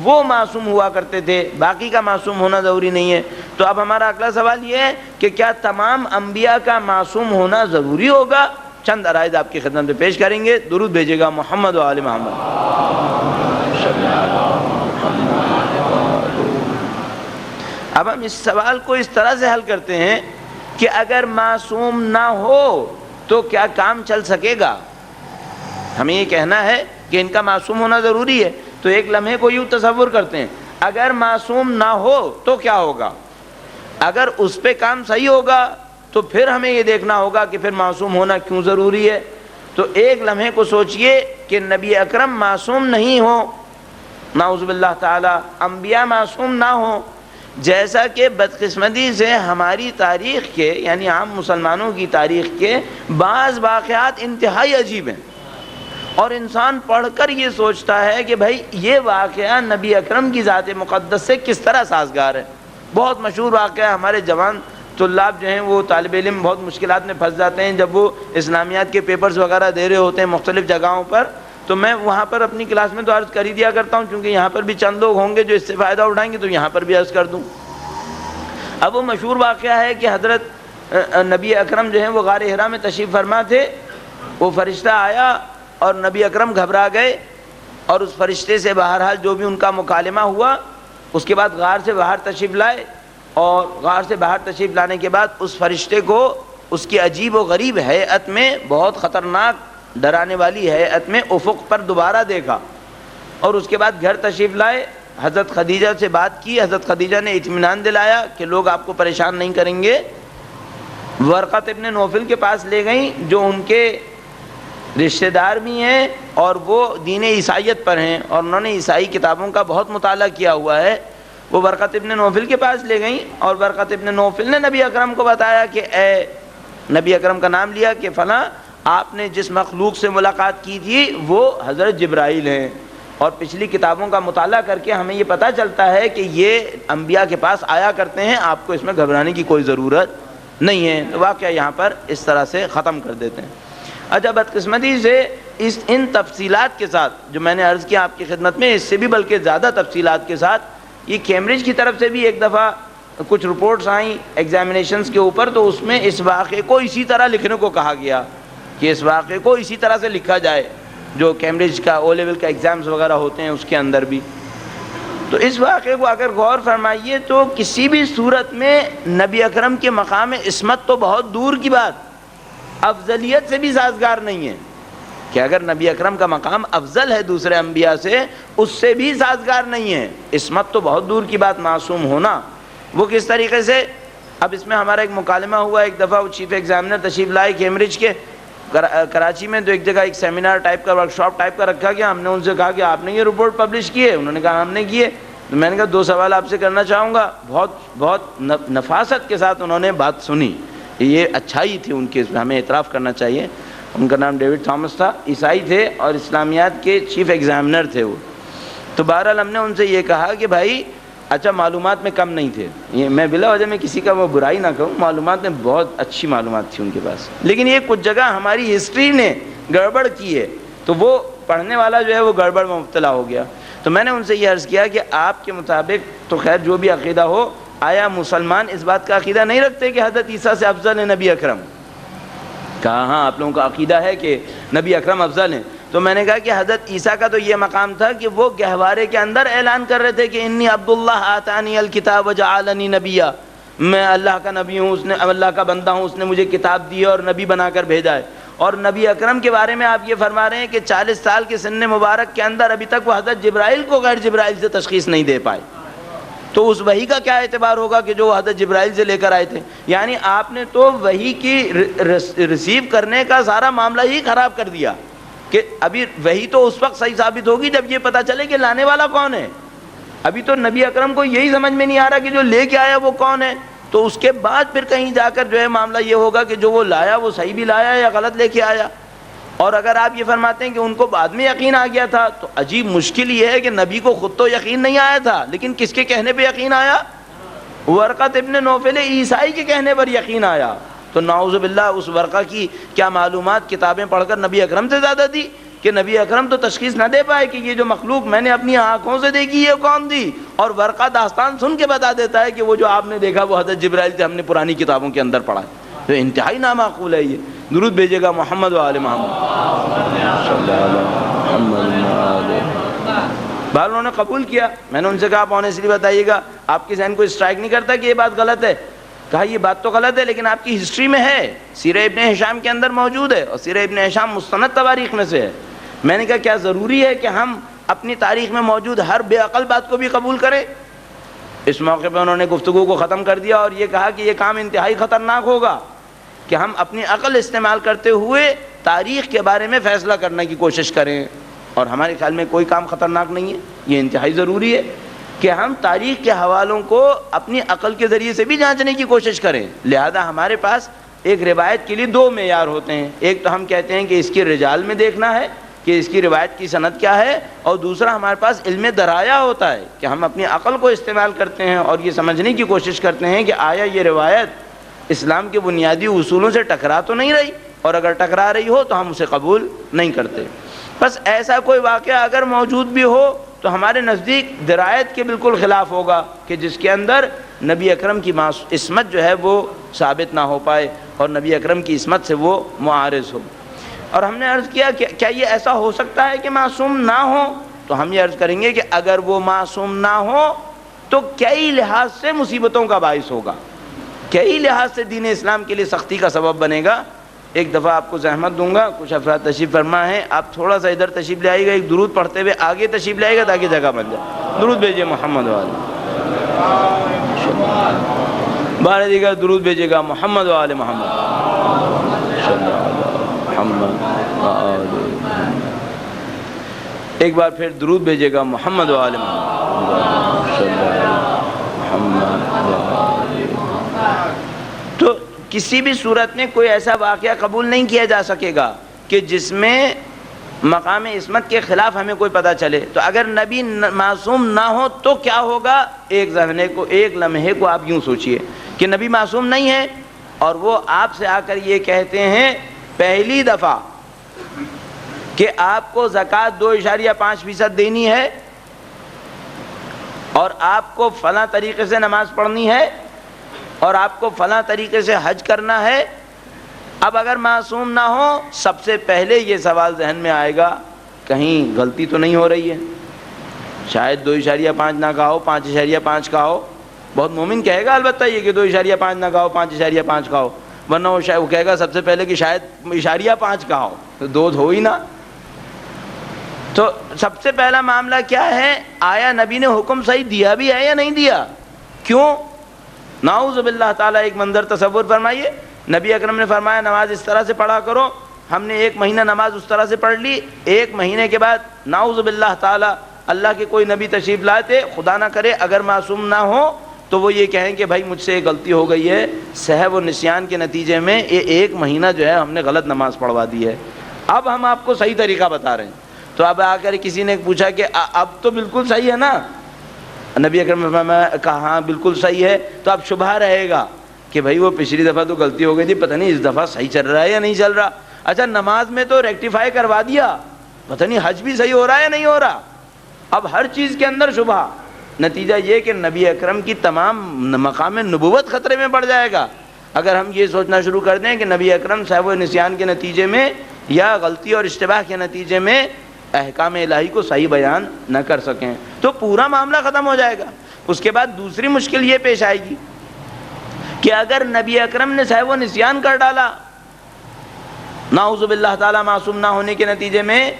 وہ معصوم ہوا کرتے تھے, باقی کا معصوم ہونا ضروری نہیں ہے. تو اب ہمارا اگلا سوال یہ ہے کہ کیا تمام انبیاء کا معصوم ہونا ضروری ہوگا؟ چند عرائض آپ کی خدمت میں پیش کریں گے. درود بھیجے گا محمد و آل محمد. اب ہم اس سوال کو اس طرح سے حل کرتے ہیں کہ اگر معصوم نہ ہو تو کیا کام چل سکے گا؟ ہمیں یہ کہنا ہے کہ ان کا معصوم ہونا ضروری ہے, تو ایک لمحے کو یوں تصور کرتے ہیں, اگر معصوم نہ ہو تو کیا ہوگا؟ اگر اس پہ کام صحیح ہوگا تو پھر ہمیں یہ دیکھنا ہوگا کہ پھر معصوم ہونا کیوں ضروری ہے. تو ایک لمحے کو سوچئے کہ نبی اکرم معصوم نہیں ہو, نعوذ باللہ تعالی, انبیاء معصوم نہ ہوں, جیسا کہ بدقسمتی سے ہماری تاریخ کے, یعنی عام مسلمانوں کی تاریخ کے بعض واقعات انتہائی عجیب ہیں, اور انسان پڑھ کر یہ سوچتا ہے کہ بھائی یہ واقعہ نبی اکرم کی ذات مقدس سے کس طرح سازگار ہے. بہت مشہور واقعہ, ہمارے جوان طلاب جو ہیں وہ طالب علم بہت مشکلات میں پھنس جاتے ہیں جب وہ اسلامیات کے پیپرز وغیرہ دے رہے ہوتے ہیں مختلف جگہوں پر, تو میں وہاں پر اپنی کلاس میں تو عرض کر ہی دیا کرتا ہوں, کیونکہ یہاں پر بھی چند لوگ ہوں گے جو اس سے فائدہ اٹھائیں گے, تو یہاں پر بھی عرض کر دوں. اب وہ مشہور واقعہ ہے کہ حضرت نبی اکرم جو ہیں وہ غار حرا میں تشریف فرما تھے, وہ فرشتہ آیا اور نبی اکرم گھبرا گئے, اور اس فرشتے سے بہرحال جو بھی ان کا مکالمہ ہوا, اس کے بعد غار سے باہر تشریف لائے, اور غار سے باہر تشریف لانے کے بعد اس فرشتے کو اس کی عجیب و غریب ہیئت میں, بہت خطرناک ڈرانے والی ہیئت میں افق پر دوبارہ دیکھا, اور اس کے بعد گھر تشریف لائے, حضرت خدیجہ سے بات کی, حضرت خدیجہ نے اطمینان دلایا کہ لوگ آپ کو پریشان نہیں کریں گے. ورقۃ ابن نوفل کے پاس لے گئیں جو ان کے رشتہ دار بھی ہیں اور وہ دین عیسائیت پر ہیں, اور انہوں نے عیسائی کتابوں کا بہت مطالعہ کیا ہوا ہے. وہ ورقۃ ابن نوفل کے پاس لے گئیں, اور ورقۃ ابن نوفل نے نبی اکرم کو بتایا کہ اے, نبی اکرم کا نام لیا کہ فلاں, آپ نے جس مخلوق سے ملاقات کی تھی وہ حضرت جبرائیل ہیں, اور پچھلی کتابوں کا مطالعہ کر کے ہمیں یہ پتہ چلتا ہے کہ یہ انبیاء کے پاس آیا کرتے ہیں, آپ کو اس میں گھبرانے کی کوئی ضرورت نہیں ہے. واقعہ یہاں پر اس طرح سے ختم کر دیتے ہیں. اچھا, بدقسمتی سے ان تفصیلات کے ساتھ جو میں نے عرض کیا آپ کی خدمت میں, اس سے بھی بلکہ زیادہ تفصیلات کے ساتھ, یہ کیمبرج کی طرف سے بھی ایک دفعہ کچھ رپورٹس آئیں ایگزامینیشنز کے اوپر, تو اس میں اس واقعے کو اسی طرح لکھنے کو کہا گیا کہ اس واقعے کو اسی طرح سے لکھا جائے جو کیمبرج کا او لیول کا ایگزامز وغیرہ ہوتے ہیں اس کے اندر بھی. تو اس واقعے کو اگر غور فرمائیے تو کسی بھی صورت میں نبی اکرم کے مقام عصمت تو بہت دور کی بات, افضلیت سے بھی سازگار نہیں ہے, کہ اگر نبی اکرم کا مقام افضل ہے دوسرے انبیاء سے, اس سے بھی سازگار نہیں ہے. عصمت تو بہت دور کی بات, معصوم ہونا وہ کس طریقے سے. اب اس میں ہمارا ایک مکالمہ ہوا, ایک دفعہ وہ چیف ایگزامنر تشریف لائے کیمبرج کے کراچی میں, تو ایک جگہ ایک سیمینار ٹائپ کا, ورک شاپ ٹائپ کا رکھا گیا. ہم نے ان سے کہا کہ آپ نے یہ رپورٹ پبلش کی ہے؟ انہوں نے کہا ہم نے کیے. تو میں نے کہا 2 سوال آپ سے کرنا چاہوں گا. بہت نفاست کے ساتھ انہوں نے بات سنی یہ اچھائی تھی ان کی، اس میں ہمیں اعتراف کرنا چاہیے. ان کا نام ڈیوڈ تھامس تھا، عیسائی تھے اور اسلامیات کے چیف ایگزامنر تھے وہ. تو بہرحال ہم نے ان سے یہ کہا کہ بھائی اچھا معلومات میں کم نہیں تھے، یہ میں بلا وجہ میں کسی کا وہ برائی نہ کہوں، معلومات میں بہت اچھی معلومات تھی ان کے پاس، لیکن یہ کچھ جگہ ہماری ہسٹری نے گڑبڑ کی ہے تو وہ پڑھنے والا جو ہے وہ گڑبڑ میں مبتلا ہو گیا. تو میں نے ان سے یہ عرض کیا کہ آپ کے مطابق تو خیر جو بھی عقیدہ ہو، آیا مسلمان اس بات کا عقیدہ نہیں رکھتے کہ حضرت عیسیٰ سے افضل ہے نبی اکرم؟ کہا ہاں آپ لوگوں کا عقیدہ ہے کہ نبی اکرم افضل ہیں. تو میں نے کہا کہ حضرت عیسیٰ کا تو یہ مقام تھا کہ وہ گہوارے کے اندر اعلان کر رہے تھے کہ انی عبداللہ آتانی الکتاب وجعلنی نبیا، میں اللہ کا نبی ہوں، اس نے اللہ کا بندہ ہوں، اس نے مجھے کتاب دی اور نبی بنا کر بھیجا ہے. اور نبی اکرم کے بارے میں آپ یہ فرما رہے ہیں کہ 40 سال کے سن مبارک کے اندر ابھی تک وہ حضرت جبرائیل کو غیر جبرائیل سے تشخیص نہیں دے پائے. تو اس وحی کا کیا اعتبار ہوگا کہ جو حضرت جبرائیل سے لے کر آئے تھے؟ یعنی آپ نے تو وحی کی ریسیو کرنے کا سارا معاملہ ہی خراب کر دیا کہ ابھی وحی تو اس وقت صحیح ثابت ہوگی جب یہ پتہ چلے کہ لانے والا کون ہے. ابھی تو نبی اکرم کو یہی سمجھ میں نہیں آ رہا کہ جو لے کے آیا وہ کون ہے. تو اس کے بعد پھر کہیں جا کر جو ہے معاملہ یہ ہوگا کہ جو وہ لایا وہ صحیح بھی لایا یا غلط لے کے آیا. اور اگر آپ یہ فرماتے ہیں کہ ان کو بعد میں یقین آ گیا تھا تو عجیب مشکل یہ ہے کہ نبی کو خود تو یقین نہیں آیا تھا، لیکن کس کے کہنے پہ یقین آیا؟ ورقہ ابن نوفل عیسائی کے کہنے پر یقین آیا. تو نعوذ باللہ اس ورقہ کی کیا معلومات کتابیں پڑھ کر نبی اکرم سے زیادہ تھی کہ نبی اکرم تو تشخیص نہ دے پائے کہ یہ جو مخلوق میں نے اپنی آنکھوں سے دیکھی یہ کون تھی، اور ورقہ داستان سن کے بتا دیتا ہے کہ وہ جو آپ نے دیکھا وہ حضرت جبرائیل تھے، ہم نے پرانی کتابوں کے اندر پڑھا. تو انتہائی نامعقول ہے یہ. درود بھیجے گا محمد و آل محمد. بعض انہوں نے قبول کیا. میں نے ان سے کہا آپ آنیسٹلی بتائیے گا، آپ کے ذہن کو اسٹرائک نہیں کرتا کہ یہ بات غلط ہے؟ کہا یہ بات تو غلط ہے لیکن آپ کی ہسٹری میں ہے، سیرہ ابن ہشام کے اندر موجود ہے، اور سیرہ ابن ہشام مستند تواریخ میں سے ہے. میں نے کہا کیا ضروری ہے کہ ہم اپنی تاریخ میں موجود ہر بے عقل بات کو بھی قبول کریں؟ اس موقع پہ انہوں نے گفتگو کو ختم کر دیا اور یہ کہا کہ یہ کام انتہائی خطرناک ہوگا کہ ہم اپنی عقل استعمال کرتے ہوئے تاریخ کے بارے میں فیصلہ کرنے کی کوشش کریں. اور ہمارے خیال میں کوئی کام خطرناک نہیں ہے، یہ انتہائی ضروری ہے کہ ہم تاریخ کے حوالوں کو اپنی عقل کے ذریعے سے بھی جانچنے کی کوشش کریں. لہذا ہمارے پاس ایک روایت کے لیے دو معیار ہوتے ہیں. ایک تو ہم کہتے ہیں کہ اس کے رجال میں دیکھنا ہے کہ اس کی روایت کی سند کیا ہے، اور دوسرا ہمارے پاس علم درایا ہوتا ہے کہ ہم اپنی عقل کو استعمال کرتے ہیں اور یہ سمجھنے کی کوشش کرتے ہیں کہ آیا یہ روایت اسلام کے بنیادی اصولوں سے ٹکرا تو نہیں رہی، اور اگر ٹکرا رہی ہو تو ہم اسے قبول نہیں کرتے. بس ایسا کوئی واقعہ اگر موجود بھی ہو تو ہمارے نزدیک درایت کے بالکل خلاف ہوگا کہ جس کے اندر نبی اکرم کی عصمت جو ہے وہ ثابت نہ ہو پائے اور نبی اکرم کی عصمت سے وہ معارض ہو. اور ہم نے عرض کیا کہ کیا یہ ایسا ہو سکتا ہے کہ معصوم نہ ہو؟ تو ہم یہ عرض کریں گے کہ اگر وہ معصوم نہ ہو تو کئی لحاظ سے مصیبتوں کا باعث ہوگا، کئی لحاظ سے دین اسلام کے لیے سختی کا سبب بنے گا. ایک دفعہ آپ کو زحمت دوں گا، کچھ افراد تشریف فرما ہیں، آپ تھوڑا سا ادھر تشریف لے آئیے گا، ایک درود پڑھتے ہوئے آگے تشریف لے آئیے گا تاکہ جگہ بن جائے. درود بھیجیے محمد والے، بارہ دیگر درود بھیجیے گا محمد والے محمد. ایک بار پھر درود بھیجیے گا محمد والے محمد. تو کسی بھی صورت میں کوئی ایسا واقعہ قبول نہیں کیا جا سکے گا کہ جس میں مقام عصمت کے خلاف ہمیں کوئی پتہ چلے. تو اگر نبی معصوم نہ ہو تو کیا ہوگا؟ ایک لمحے کو آپ یوں سوچئے کہ نبی معصوم نہیں ہے اور وہ آپ سے آ کر یہ کہتے ہیں پہلی دفعہ کہ آپ کو زکوٰۃ 2.5% دینی ہے اور آپ کو فلاں طریقے سے نماز پڑھنی ہے اور آپ کو فلاں طریقے سے حج کرنا ہے. اب اگر معصوم نہ ہو سب سے پہلے یہ سوال ذہن میں آئے گا کہیں غلطی تو نہیں ہو رہی ہے؟ شاید 2.5 نہ کہا ہو، 5.5 کہا ہو. بہت مومن کہے گا البتہ یہ کہ 2.5 نہ کہا ہو، 5.5 کہا ہو، ورنہ وہ کہے گا سب سے پہلے کہ شاید 0.5 کہا ہو، تو 2 ہو ہی نہ. تو سب سے پہلا معاملہ کیا ہے؟ آیا نبی نے حکم صحیح دیا بھی ہے یا نہیں دیا؟ کیوں؟ نعوذ باللہ تعالیٰ ایک منظر تصور فرمائیے، نبی اکرم نے فرمایا نماز اس طرح سے پڑھا کرو، ہم نے 1 مہینہ نماز اس طرح سے پڑھ لی. 1 مہینے کے بعد نعوذ باللہ تعالیٰ اللہ کے کوئی نبی تشریف لاتے، خدا نہ کرے اگر معصوم نہ ہو تو وہ یہ کہیں کہ بھائی مجھ سے ایک غلطی ہو گئی ہے، سہو و نسیان کے نتیجے میں یہ 1 مہینہ جو ہے ہم نے غلط نماز پڑھوا دی ہے، اب ہم آپ کو صحیح طریقہ بتا رہے ہیں۔ تو اب آ کر کسی نے پوچھا کہ اب تو بالکل صحیح ہے نا؟ نبی اکرم نے کہا ہاں بالکل صحیح ہے۔ تو اب شبہ رہے گا کہ بھائی وہ پچھلی دفعہ تو غلطی ہو گئی تھی، پتہ نہیں اس دفعہ صحیح چل رہا ہے یا نہیں چل رہا۔ اچھا نماز میں تو ریکٹیفائی کروا دیا، پتہ نہیں حج بھی صحیح ہو رہا ہے یا نہیں ہو رہا۔ اب ہر چیز کے اندر شبہ، نتیجہ یہ کہ نبی اکرم کی تمام مقام نبوت خطرے میں پڑ جائے گا اگر ہم یہ سوچنا شروع کر دیں کہ نبی اکرم سہو و نسیان کے نتیجے میں یا غلطی اور اشتباہ کے نتیجے میں احکام الہی کو صحیح بیان نہ کر سکیں، تو پورا معاملہ ختم ہو جائے گا۔ اس کے بعد دوسری مشکل یہ پیش آئے گی کہ اگر نبی اکرم نے سہو و نسیان کر ڈالا، نعوذ باللہ تعالیٰ معصوم نہ ہونے کے نتیجے میں،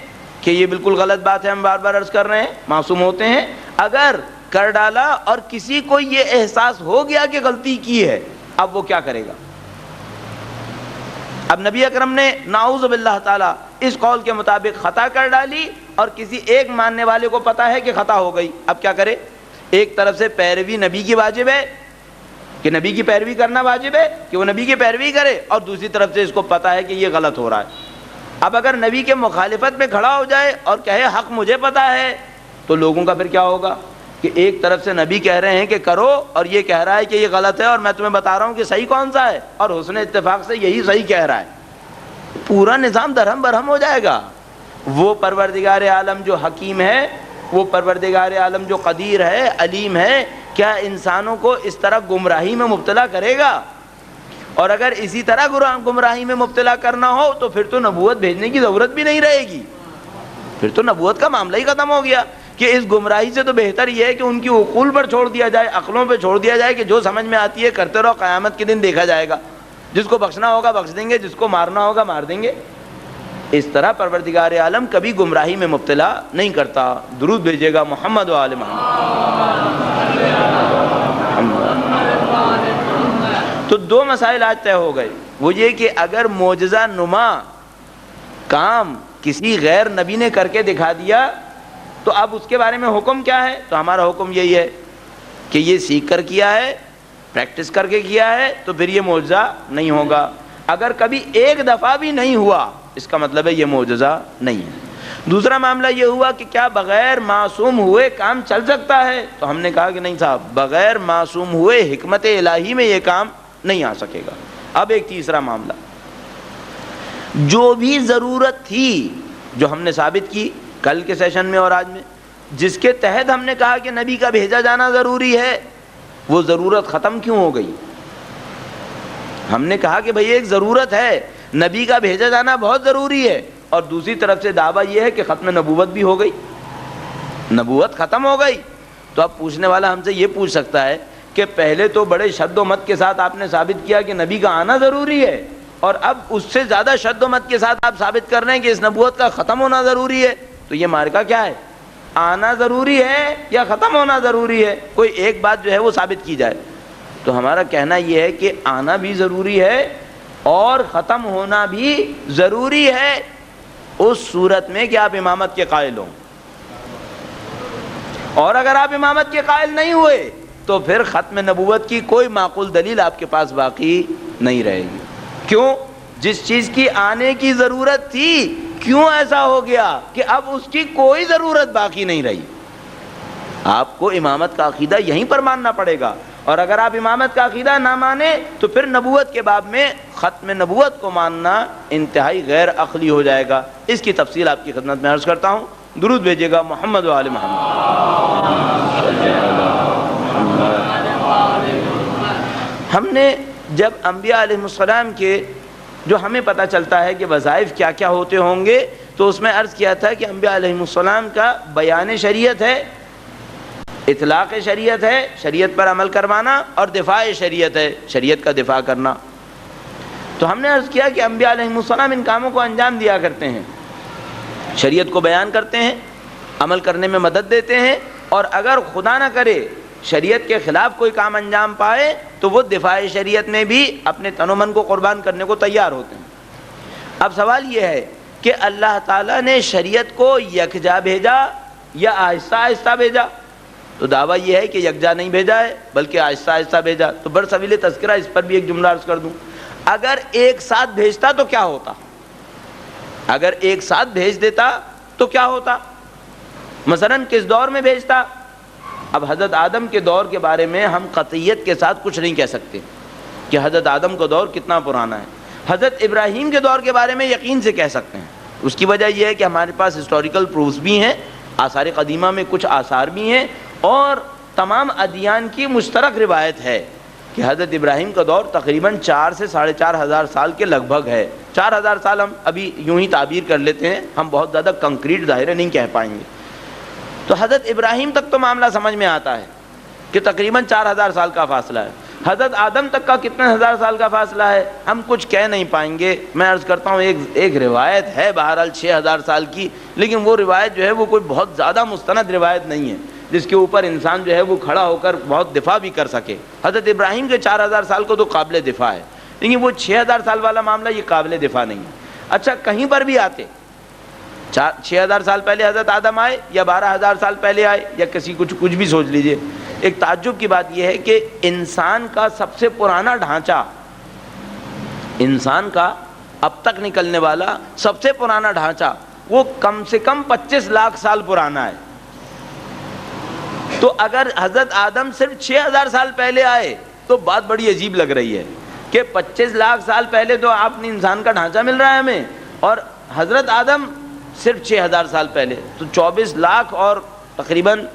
کہ یہ بالکل غلط بات ہے، ہم بار بار عرض کر رہے ہیں، معصوم ہوتے ہیں، اگر کر ڈالا اور کسی کو یہ احساس ہو گیا کہ غلطی کی ہے، اب وہ کیا کرے گا؟ اب نبی اکرم نے نعوذ باللہ تعالیٰ اس قول کے مطابق خطا کر ڈالی اور کسی ایک ماننے والے کو پتا ہے کہ خطا ہو گئی، اب کیا کرے؟ ایک طرف سے پیروی نبی کی واجب ہے کہ نبی کی پیروی کرنا واجب ہے کہ وہ نبی کی پیروی کرے، اور دوسری طرف سے اس کو پتا ہے کہ یہ غلط ہو رہا ہے۔ اب اگر نبی کے مخالفت میں کھڑا ہو جائے اور کہے حق مجھے پتا ہے، تو لوگوں کا پھر کیا ہوگا کہ ایک طرف سے نبی کہہ رہے ہیں کہ کرو اور یہ کہہ رہا ہے کہ یہ غلط ہے اور میں تمہیں بتا رہا ہوں کہ صحیح کون سا ہے، اور حسن اتفاق سے یہی صحیح کہہ رہا ہے، پورا نظام درہم برہم ہو جائے گا۔ وہ پروردگار عالم جو حکیم ہے، وہ پروردگار عالم جو قدیر ہے، علیم ہے، کیا انسانوں کو اس طرح گمراہی میں مبتلا کرے گا؟ اور اگر اسی طرح گمراہی میں مبتلا کرنا ہو تو پھر تو نبوت بھیجنے کی ضرورت بھی نہیں رہے گی، پھر تو نبوت کا معاملہ ہی ختم ہو گیا۔ کہ اس گمراہی سے تو بہتر یہ ہے کہ ان کی عقول پر چھوڑ دیا جائے، عقلوں پہ چھوڑ دیا جائے کہ جو سمجھ میں آتی ہے کرتے رہو، قیامت کے دن دیکھا جائے گا، جس کو بخشنا ہوگا بخش دیں گے، جس کو مارنا ہوگا مار دیں گے۔ اس طرح پروردگار عالم کبھی گمراہی میں مبتلا نہیں کرتا۔ درود بھیجیے گا محمد و آل محمد۔ تو 2 مسائل آج طے ہو گئے، وہ یہ کہ اگر معجزہ نما کام کسی غیر نبی نے کر کے دکھا دیا تو اب اس کے بارے میں حکم کیا ہے؟ تو ہمارا حکم یہی ہے کہ یہ سیکھ کر کیا ہے، پریکٹس کر کے کیا ہے، تو پھر یہ معجزہ نہیں ہوگا۔ اگر کبھی ایک دفعہ بھی نہیں ہوا، اس کا مطلب ہے یہ معجزہ نہیں ہے۔ دوسرا معاملہ یہ ہوا کہ کیا بغیر معصوم ہوئے کام چل سکتا ہے؟ تو ہم نے کہا کہ نہیں صاحب، بغیر معصوم ہوئے حکمت الہی میں یہ کام نہیں آ سکے گا۔ اب ایک تیسرا معاملہ، جو بھی ضرورت تھی جو ہم نے ثابت کی کل کے سیشن میں اور آج میں، جس کے تحت ہم نے کہا کہ نبی کا بھیجا جانا ضروری ہے، وہ ضرورت ختم کیوں ہو گئی؟ ہم نے کہا کہ بھئی ایک ضرورت ہے، نبی کا بھیجا جانا بہت ضروری ہے، اور دوسری طرف سے دعویٰ یہ ہے کہ ختم نبوت بھی ہو گئی، نبوت ختم ہو گئی۔ تو اب پوچھنے والا ہم سے یہ پوچھ سکتا ہے کہ پہلے تو بڑے شد و مت کے ساتھ آپ نے ثابت کیا کہ نبی کا آنا ضروری ہے، اور اب اس سے زیادہ شد و مت کے ساتھ آپ ثابت کر رہے ہیں کہ اس نبوت کا ختم ہونا ضروری ہے، تو یہ مارکا کیا ہے؟ آنا ضروری ہے یا ختم ہونا ضروری ہے؟ کوئی ایک بات جو ہے وہ ثابت کی جائے۔ تو ہمارا کہنا یہ ہے کہ آنا بھی ضروری ہے اور ختم ہونا بھی ضروری ہے، اس صورت میں کہ آپ امامت کے قائل ہوں، اور اگر آپ امامت کے قائل نہیں ہوئے تو پھر ختم نبوت کی کوئی معقول دلیل آپ کے پاس باقی نہیں رہے گی۔ کیوں؟ جس چیز کی آنے کی ضرورت تھی، کیوں ایسا ہو گیا کہ اب اس کی کوئی ضرورت باقی نہیں رہی؟ آپ کو امامت کا عقیدہ یہیں پر ماننا پڑے گا، اور اگر آپ امامت کا عقیدہ نہ مانیں تو پھر نبوت کے باب میں ختم نبوت کو ماننا انتہائی غیر عقلی ہو جائے گا۔ اس کی تفصیل آپ کی خدمت میں عرض کرتا ہوں۔ درود بھیجیے گا محمد و آل محمد۔ ہم نے جب انبیاء علیہ السلام کے جو ہمیں پتہ چلتا ہے کہ وظائف کیا کیا ہوتے ہوں گے، تو اس میں عرض کیا تھا کہ انبیاء علیہ السلام کا بیان شریعت ہے، اطلاق شریعت ہے، شریعت پر عمل کروانا، اور دفاع شریعت ہے، شریعت کا دفاع کرنا۔ تو ہم نے عرض کیا کہ انبیاء علیہ السلام ان کاموں کو انجام دیا کرتے ہیں، شریعت کو بیان کرتے ہیں، عمل کرنے میں مدد دیتے ہیں، اور اگر خدا نہ کرے شریعت کے خلاف کوئی کام انجام پائے تو وہ دفاع شریعت میں بھی اپنے تن و من کو قربان کرنے کو تیار ہوتے ہیں۔ اب سوال یہ ہے کہ اللہ تعالیٰ نے شریعت کو یکجا بھیجا یا آہستہ آہستہ بھیجا؟ تو دعویٰ یہ ہے کہ یکجا نہیں بھیجا ہے بلکہ آہستہ آہستہ بھیجا. تو برسبیل تذکرہ اس پر بھی ایک جملہ عرض کر دوں. اگر ایک ساتھ بھیجتا تو کیا ہوتا؟ اگر ایک ساتھ بھیج دیتا تو کیا ہوتا؟ مثلا کس دور میں بھیجتا؟ اب حضرت آدم کے دور کے بارے میں ہم قطعیت کے ساتھ کچھ نہیں کہہ سکتے کہ حضرت آدم کا دور کتنا پرانا ہے. حضرت ابراہیم کے دور کے بارے میں یقین سے کہہ سکتے ہیں. اس کی وجہ یہ ہے کہ ہمارے پاس ہسٹوریکل پروفز بھی ہیں، آثار قدیمہ میں کچھ آثار بھی ہیں، اور تمام ادیان کی مشترک روایت ہے کہ حضرت ابراہیم کا دور تقریباً 4 سے 4,500 سال کے لگ بھگ ہے. 4,000 سال ہم ابھی یوں ہی تعبیر کر لیتے ہیں، ہم بہت زیادہ کنکریٹ ظاہر نہیں کہہ پائیں گے. تو حضرت ابراہیم تک تو معاملہ سمجھ میں آتا ہے کہ تقریباً 4,000 سال کا فاصلہ ہے. حضرت آدم تک کا کتنے ہزار سال کا فاصلہ ہے ہم کچھ کہہ نہیں پائیں گے. میں عرض کرتا ہوں ایک روایت ہے بہرحال 6,000 سال کی، لیکن وہ روایت جو ہے وہ کوئی بہت زیادہ مستند روایت نہیں ہے جس کے اوپر انسان جو ہے وہ کھڑا ہو کر بہت دفاع بھی کر سکے. حضرت ابراہیم کے 4,000 سال کو تو قابل دفاع ہے، لیکن وہ 6,000 سال والا معاملہ یہ قابل دفاع نہیں ہے. اچھا کہیں پر بھی آتے 6,000 سال پہلے حضرت آدم آئے یا 12,000 سال پہلے آئے یا کچھ بھی سوچ لیجئے. ایک تعجب کی بات یہ ہے کہ انسان کا سب سے پرانا ڈھانچہ، انسان کا اب تک نکلنے والا سب سے پرانا ڈھانچہ وہ کم سے کم 25 لاکھ سال پرانا ہے. تو اگر حضرت آدم صرف 6,000 سال پہلے آئے تو بات بڑی عجیب لگ رہی ہے کہ 25 لاکھ سال پہلے تو آپ نے انسان کا ڈھانچہ مل رہا ہے ہمیں، اور حضرت آدم صرف 6,000 سال پہلے. تو 24 لاکھ اور تقریباً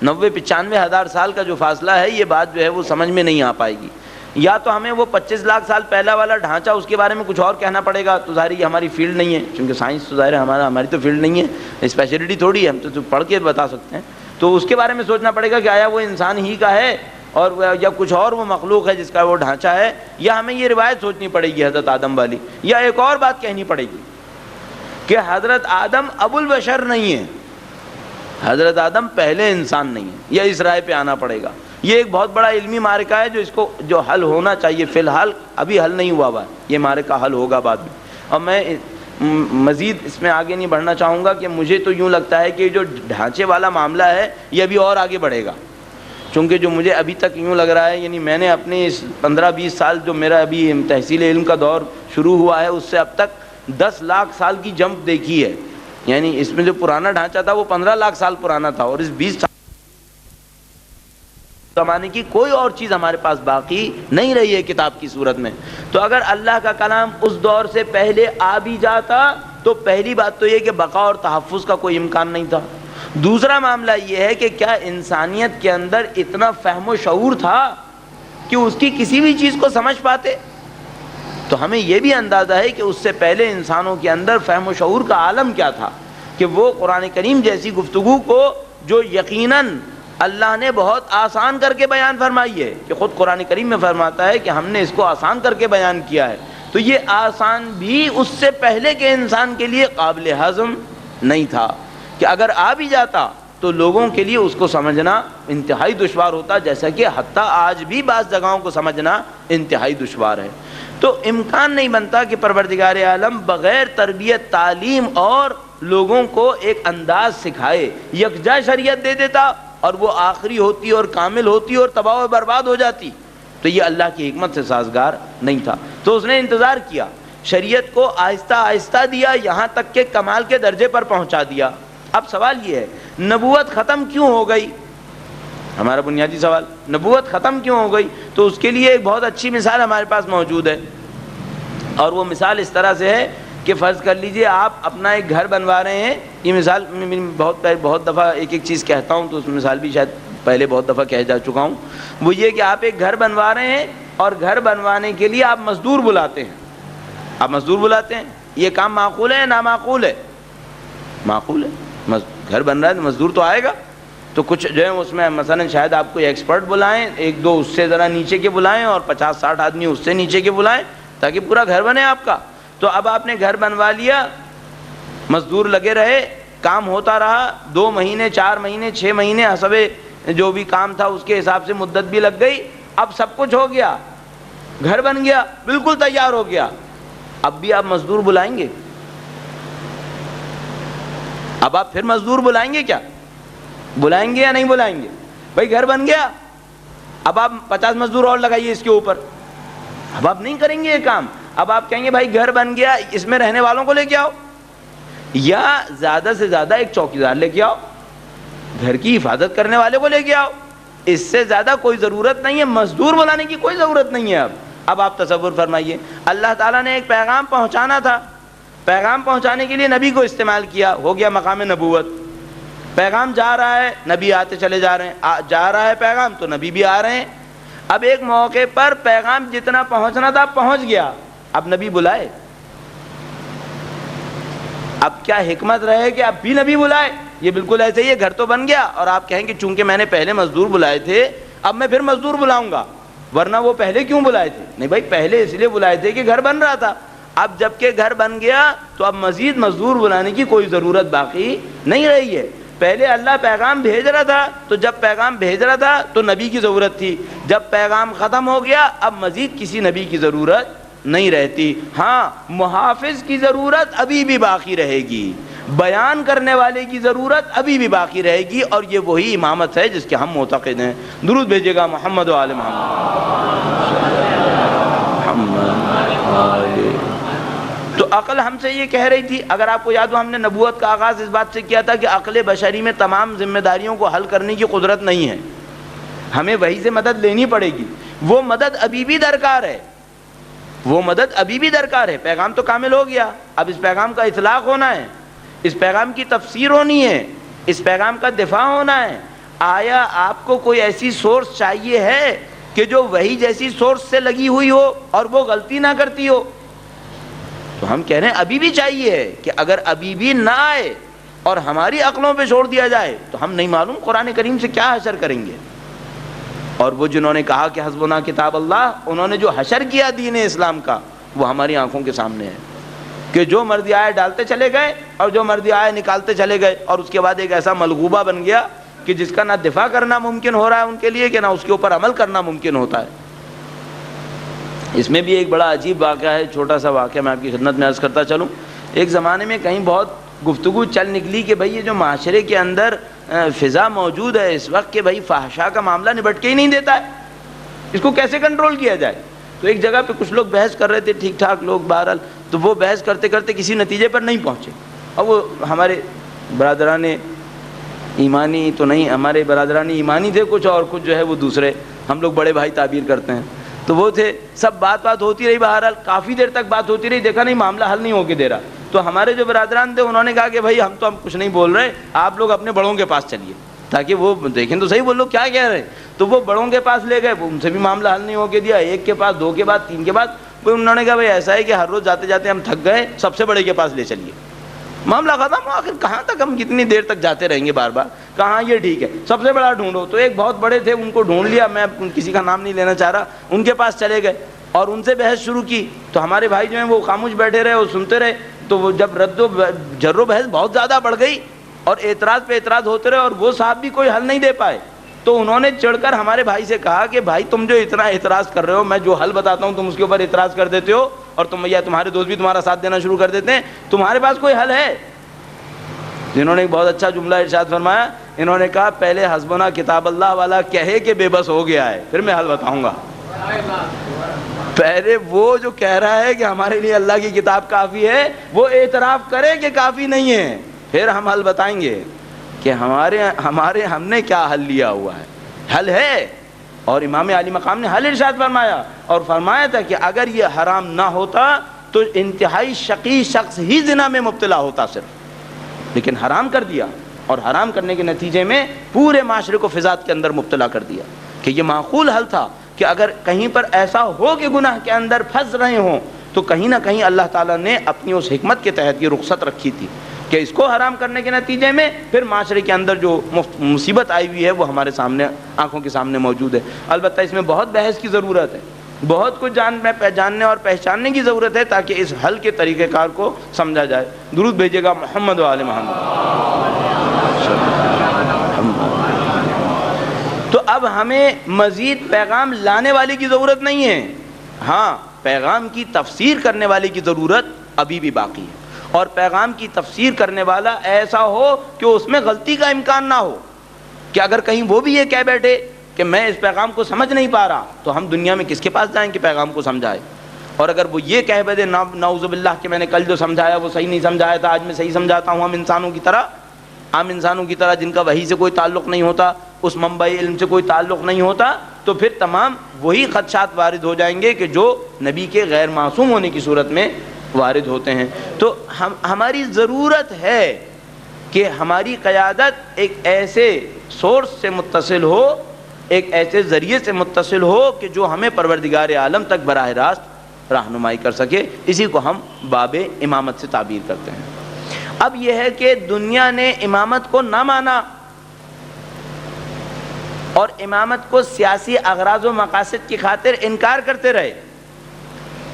90-95 ہزار سال کا جو فاصلہ ہے، یہ بات جو ہے وہ سمجھ میں نہیں آ پائے گی. یا تو ہمیں وہ 25 لاکھ سال پہلا والا ڈھانچہ اس کے بارے میں کچھ اور کہنا پڑے گا، تو ظاہر یہ ہماری فیلڈ نہیں ہے، چونکہ سائنس تو ظاہر ہماری تو فیلڈ نہیں ہے، اسپیشلٹی تھوڑی ہے، ہم تو پڑھ کے بتا سکتے ہیں. تو اس کے بارے میں سوچنا پڑے گا کہ آیا وہ انسان ہی کا ہے اور یا کچھ اور وہ مخلوق ہے جس کا وہ ڈھانچہ ہے، یا ہمیں یہ روایت سوچنی پڑے گی حضرت آدم والی. یا ایک اور بات کہنی پڑے گی کہ حضرت آدم ابو البشر نہیں ہے، حضرت آدم پہلے انسان نہیں ہے، یا اس رائے پہ آنا پڑے گا. یہ ایک بہت بڑا علمی معرکہ ہے جو حل ہونا چاہیے. فی الحال ابھی حل نہیں ہوا ہے، یہ معرکہ حل ہوگا بعد میں. اور میں مزید اس میں آگے نہیں بڑھنا چاہوں گا کہ مجھے تو یوں لگتا ہے کہ جو ڈھانچے والا معاملہ ہے یہ ابھی اور آگے بڑھے گا، چونکہ جو مجھے ابھی تک یوں لگ رہا ہے، یعنی میں نے اپنے اس 15-20 سال جو میرا ابھی تحصیل علم کا دور شروع ہوا ہے، اس سے اب تک 10 لاکھ سال کی جمپ دیکھی ہے. یعنی اس میں جو پرانا ڈھانچہ تھا وہ 15 لاکھ سال پرانا تھا، اور اس 20 سال زمانے کی کوئی اور چیز ہمارے پاس باقی نہیں رہی ہے کتاب کی صورت میں. تو اگر اللہ کا کلام اس دور سے پہلے آ بھی جاتا تو پہلی بات تو یہ کہ بقا اور تحفظ کا کوئی امکان نہیں تھا. دوسرا معاملہ یہ ہے کہ کیا انسانیت کے اندر اتنا فہم و شعور تھا کہ اس کی کسی بھی چیز کو سمجھ پاتے؟ تو ہمیں یہ بھی اندازہ ہے کہ اس سے پہلے انسانوں کے اندر فہم و شعور کا عالم کیا تھا کہ وہ قرآن کریم جیسی گفتگو کو جو یقیناً اللہ نے بہت آسان کر کے بیان فرمائی ہے، کہ خود قرآن کریم میں فرماتا ہے کہ ہم نے اس کو آسان کر کے بیان کیا ہے، تو یہ آسان بھی اس سے پہلے کے انسان کے لیے قابل ہضم نہیں تھا، کہ اگر آ بھی جاتا تو لوگوں کے لیے اس کو سمجھنا انتہائی دشوار ہوتا، جیسا کہ حتیٰ آج بھی بعض جگہوں کو سمجھنا انتہائی دشوار ہے. تو امکان نہیں بنتا کہ پروردگار عالم بغیر تربیت، تعلیم اور لوگوں کو ایک انداز سکھائے یکجا شریعت دے دیتا اور وہ آخری ہوتی اور کامل ہوتی اور تباہ و برباد ہو جاتی. تو یہ اللہ کی حکمت سے سازگار نہیں تھا. تو اس نے انتظار کیا، شریعت کو آہستہ آہستہ دیا، یہاں تک کہ کمال کے درجے پر پہنچا دیا. اب سوال یہ ہے نبوت ختم کیوں ہو گئی؟ ہمارا بنیادی سوال نبوت ختم کیوں ہو گئی؟ تو اس کے لیے ایک بہت اچھی مثال ہمارے پاس موجود ہے، اور وہ مثال اس طرح سے ہے کہ فرض کر لیجئے آپ اپنا ایک گھر بنوا رہے ہیں. یہ مثال میں بہت دفعہ ایک چیز کہتا ہوں، تو اس مثال بھی شاید پہلے بہت دفعہ کہہ جا چکا ہوں. وہ یہ کہ آپ ایک گھر بنوا رہے ہیں اور گھر بنوانے کے لیے آپ مزدور بلاتے ہیں. آپ مزدور بلاتے ہیں، یہ کام معقول ہے یا نامعقول ہے؟ معقول ہے. گھر بن رہا ہے تو مزدور تو آئے گا. تو کچھ جو ہے اس میں مثلا شاید آپ کوئی ایکسپرٹ بلائیں، 1-2 اس سے ذرا نیچے کے بلائیں، اور 50-60 آدمی اس سے نیچے کے بلائیں تاکہ پورا گھر بنے آپ کا. تو اب آپ نے گھر بنوا لیا، مزدور لگے رہے، کام ہوتا رہا، 2 مہینے 4 مہینے 6 مہینے حسب جو بھی کام تھا اس کے حساب سے مدت بھی لگ گئی. اب سب کچھ ہو گیا، گھر بن گیا، بالکل تیار ہو گیا. اب بھی آپ مزدور بلائیں گے؟ اب آپ پھر مزدور بلائیں گے کیا؟ بلائیں گے یا نہیں بلائیں گے؟ بھائی گھر بن گیا، اب آپ 50 مزدور اور لگائیے اس کے اوپر، اب آپ نہیں کریں گے یہ کام. اب آپ کہیں گے بھائی گھر بن گیا، اس میں رہنے والوں کو لے کے آؤ، یا زیادہ سے زیادہ ایک چوکیدار لے کے آؤ، گھر کی حفاظت کرنے والے کو لے کے آؤ، اس سے زیادہ کوئی ضرورت نہیں ہے، مزدور بلانے کی کوئی ضرورت نہیں ہے. اب آپ تصور فرمائیے، اللہ تعالیٰ نے ایک پیغام پہنچانا تھا، پیغام پہنچانے کے لیے نبی کو استعمال کیا، ہو گیا مقام نبوت. پیغام جا رہا ہے، نبی آتے چلے جا رہے ہیں، جا رہا ہے پیغام تو نبی بھی آ رہے ہیں. اب ایک موقع پر پیغام جتنا پہنچنا تھا پہنچ گیا، اب نبی بلائے. اب کیا حکمت رہے کہ اب بھی نبی بلائے؟ یہ بالکل ایسے ہی ہے، گھر تو بن گیا اور آپ کہیں کہ چونکہ میں نے پہلے مزدور بلائے تھے اب میں پھر مزدور بلاؤں گا، ورنہ وہ پہلے کیوں بلائے تھے؟ نہیں بھائی، پہلے اس لیے بلائے تھے کہ گھر بن رہا تھا، اب جب کہ گھر بن گیا تو اب مزید مزدور بلانے کی کوئی ضرورت باقی نہیں رہی ہے. پہلے اللہ پیغام بھیج رہا تھا تو جب پیغام بھیج رہا تھا تو نبی کی ضرورت تھی، جب پیغام ختم ہو گیا اب مزید کسی نبی کی ضرورت نہیں رہتی. ہاں، محافظ کی ضرورت ابھی بھی باقی رہے گی، بیان کرنے والے کی ضرورت ابھی بھی باقی رہے گی، اور یہ وہی امامت ہے جس کے ہم معتقد ہیں. درود بھیجیے گا محمد و آل محمد. تو عقل ہم سے یہ کہہ رہی تھی، اگر آپ کو یاد ہو ہم نے نبوت کا آغاز اس بات سے کیا تھا کہ عقل بشری میں تمام ذمہ داریوں کو حل کرنے کی قدرت نہیں ہے، ہمیں وحی سے مدد لینی پڑے گی. وہ مدد ابھی بھی درکار ہے، وہ مدد ابھی بھی درکار ہے. پیغام تو کامل ہو گیا، اب اس پیغام کا اطلاق ہونا ہے، اس پیغام کی تفسیر ہونی ہے، اس پیغام کا دفاع ہونا ہے. آیا آپ کو کوئی ایسی سورس چاہیے ہے کہ جو وہی جیسی سورس سے لگی ہوئی ہو اور وہ غلطی نہ کرتی ہو؟ تو ہم کہہ رہے ہیں ابھی بھی چاہیے کہ اگر ابھی بھی نہ آئے اور ہماری عقلوں پہ چھوڑ دیا جائے تو ہم نہیں معلوم قرآن کریم سے کیا حشر کریں گے. اور وہ جنہوں نے کہا کہ حسبنا کتاب اللہ، انہوں نے جو حشر کیا دین اسلام کا وہ ہماری آنکھوں کے سامنے ہے کہ جو مرضی آئے ڈالتے چلے گئے اور جو مرضی آئے نکالتے چلے گئے، اور اس کے بعد ایک ایسا ملغوبہ بن گیا کہ جس کا نہ دفاع کرنا ممکن ہو رہا ہے ان کے لیے کہ نہ اس کے اوپر عمل کرنا ممکن ہوتا ہے. اس میں بھی ایک بڑا عجیب واقعہ ہے، چھوٹا سا واقعہ میں آپ کی خدمت میں عرض کرتا چلوں. ایک زمانے میں کہیں بہت گفتگو چل نکلی کہ بھئی یہ جو معاشرے کے اندر فضا موجود ہے اس وقت کہ بھئی فحشا کا معاملہ نبٹ کے ہی نہیں دیتا ہے، اس کو کیسے کنٹرول کیا جائے. تو ایک جگہ پہ کچھ لوگ بحث کر رہے تھے، ٹھیک ٹھاک لوگ بہرحال، تو وہ بحث کرتے کرتے کسی نتیجے پر نہیں پہنچے. اور وہ ہمارے برادران ایمانی تو نہیں، ہمارے برادران ایمانی تھے کچھ، اور کچھ جو ہے وہ دوسرے، ہم لوگ بڑے بھائی تعبیر کرتے ہیں. تو وہ تھے، سب بات ہوتی رہی، بہرحال کافی دیر تک بات ہوتی رہی، دیکھا نہیں معاملہ حل نہیں ہو کے دے رہا. تو ہمارے جو برادران تھے انہوں نے کہا کہ بھائی ہم کچھ نہیں بول رہے، آپ لوگ اپنے بڑوں کے پاس چلیے تاکہ وہ دیکھیں تو صحیح وہ لوگ کیا کہہ رہے ہیں. تو وہ بڑوں کے پاس لے گئے، ان سے بھی معاملہ حل نہیں ہو کے دیا، ایک کے پاس، دو کے بعد، تین کے بعد. پھر انہوں نے کہا بھائی ایسا ہے کہ ہر روز جاتے جاتے ہم تھک گئے، سب سے بڑے کے پاس لے چلیے. معاملہ ختم. آخر کہاں تک ہم کتنی دیر تک جاتے رہیں گے بار بار، کہاں یہ ٹھیک ہے سب سے بڑا ڈھونڈو. تو ایک بہت بڑے تھے، ان کو ڈھونڈ لیا، میں کسی کا نام نہیں لینا چاہ رہا، ان کے پاس چلے گئے اور ان سے بحث شروع کی. تو ہمارے بھائی جو ہیں وہ خاموش بیٹھے رہے، وہ سنتے رہے. تو وہ جب رد و جر و بحث بہت زیادہ بڑھ گئی اور اعتراض پہ اعتراض ہوتے رہے اور وہ صاحب بھی کوئی حل نہیں دے پائے، تو انہوں نے چڑھ کر ہمارے بھائی سے کہا کہ بھائی تم جو اتنا اعتراض کر رہے ہو، میں جو حل بتاتا ہوں تم اس کے اوپر اعتراض کر دیتے ہو، اور تمہارے دوست بھی تمہارا ساتھ دینا شروع کر دیتے ہیں، تمہارے پاس کوئی حل ہے؟ جنہوں نے ایک بہت اچھا جملہ ارشاد فرمایا، انہوں نے کہا پہلے حسبنا کتاب اللہ والا کہے کہ بے بس ہو گیا ہے، پھر میں حل بتاؤں گا. پہلے وہ جو کہہ رہا ہے کہ ہمارے لیے اللہ کی کتاب کافی ہے، وہ اعتراف کرے کہ کافی نہیں ہے، پھر ہم حل بتائیں گے کہ ہم نے کیا حل لیا ہوا ہے. حل ہے، اور امام علی مقام نے حل ارشاد فرمایا، اور فرمایا تھا کہ اگر یہ حرام نہ ہوتا تو انتہائی شقی شخص ہی زنا میں مبتلا ہوتا صرف، لیکن حرام کر دیا، اور حرام کرنے کے نتیجے میں پورے معاشرے کو فساد کے اندر مبتلا کر دیا. کہ یہ معقول حل تھا کہ اگر کہیں پر ایسا ہو کہ گناہ کے اندر پھنس رہے ہوں تو کہیں نہ کہیں اللہ تعالیٰ نے اپنی اس حکمت کے تحت یہ رخصت رکھی تھی کہ اس کو حرام کرنے کے نتیجے میں پھر معاشرے کے اندر جو مصیبت آئی ہوئی ہے وہ ہمارے سامنے، آنکھوں کے سامنے موجود ہے. البتہ اس میں بہت بحث کی ضرورت ہے، بہت کچھ جاننے اور پہچاننے کی ضرورت ہے تاکہ اس حل کے طریقہ کار کو سمجھا جائے. درود بھیجیے گا محمد و آل محمد. تو اب ہمیں مزید پیغام لانے والے کی ضرورت نہیں ہے، ہاں پیغام کی تفسیر کرنے والے کی ضرورت ابھی بھی باقی ہے. اور پیغام کی تفسیر کرنے والا ایسا ہو کہ اس میں غلطی کا امکان نہ ہو، کہ اگر کہیں وہ بھی یہ کہہ بیٹھے کہ میں اس پیغام کو سمجھ نہیں پا رہا تو ہم دنیا میں کس کے پاس جائیں کہ پیغام کو سمجھائے؟ اور اگر وہ یہ کہہ بیٹھے نعوذ باللہ کہ میں نے کل جو سمجھایا وہ صحیح نہیں سمجھایا تھا، آج میں صحیح سمجھاتا ہوں، عام انسانوں کی طرح جن کا وحی سے کوئی تعلق نہیں ہوتا، اس منبع علم سے کوئی تعلق نہیں ہوتا، تو پھر تمام وہی خدشات وارد ہو جائیں گے کہ جو نبی کے غیر معصوم ہونے کی صورت میں وارد ہوتے ہیں۔ تو ہماری ضرورت ہے کہ ہماری قیادت ایک ایسے سورس سے متصل ہو، ایک ایسے ذریعے سے متصل ہو کہ جو ہمیں پروردگار عالم تک براہ راست رہنمائی کر سکے۔ اسی کو ہم باب امامت سے تعبیر کرتے ہیں۔ اب یہ ہے کہ دنیا نے امامت کو نہ مانا اور امامت کو سیاسی اغراض و مقاصد کی خاطر انکار کرتے رہے،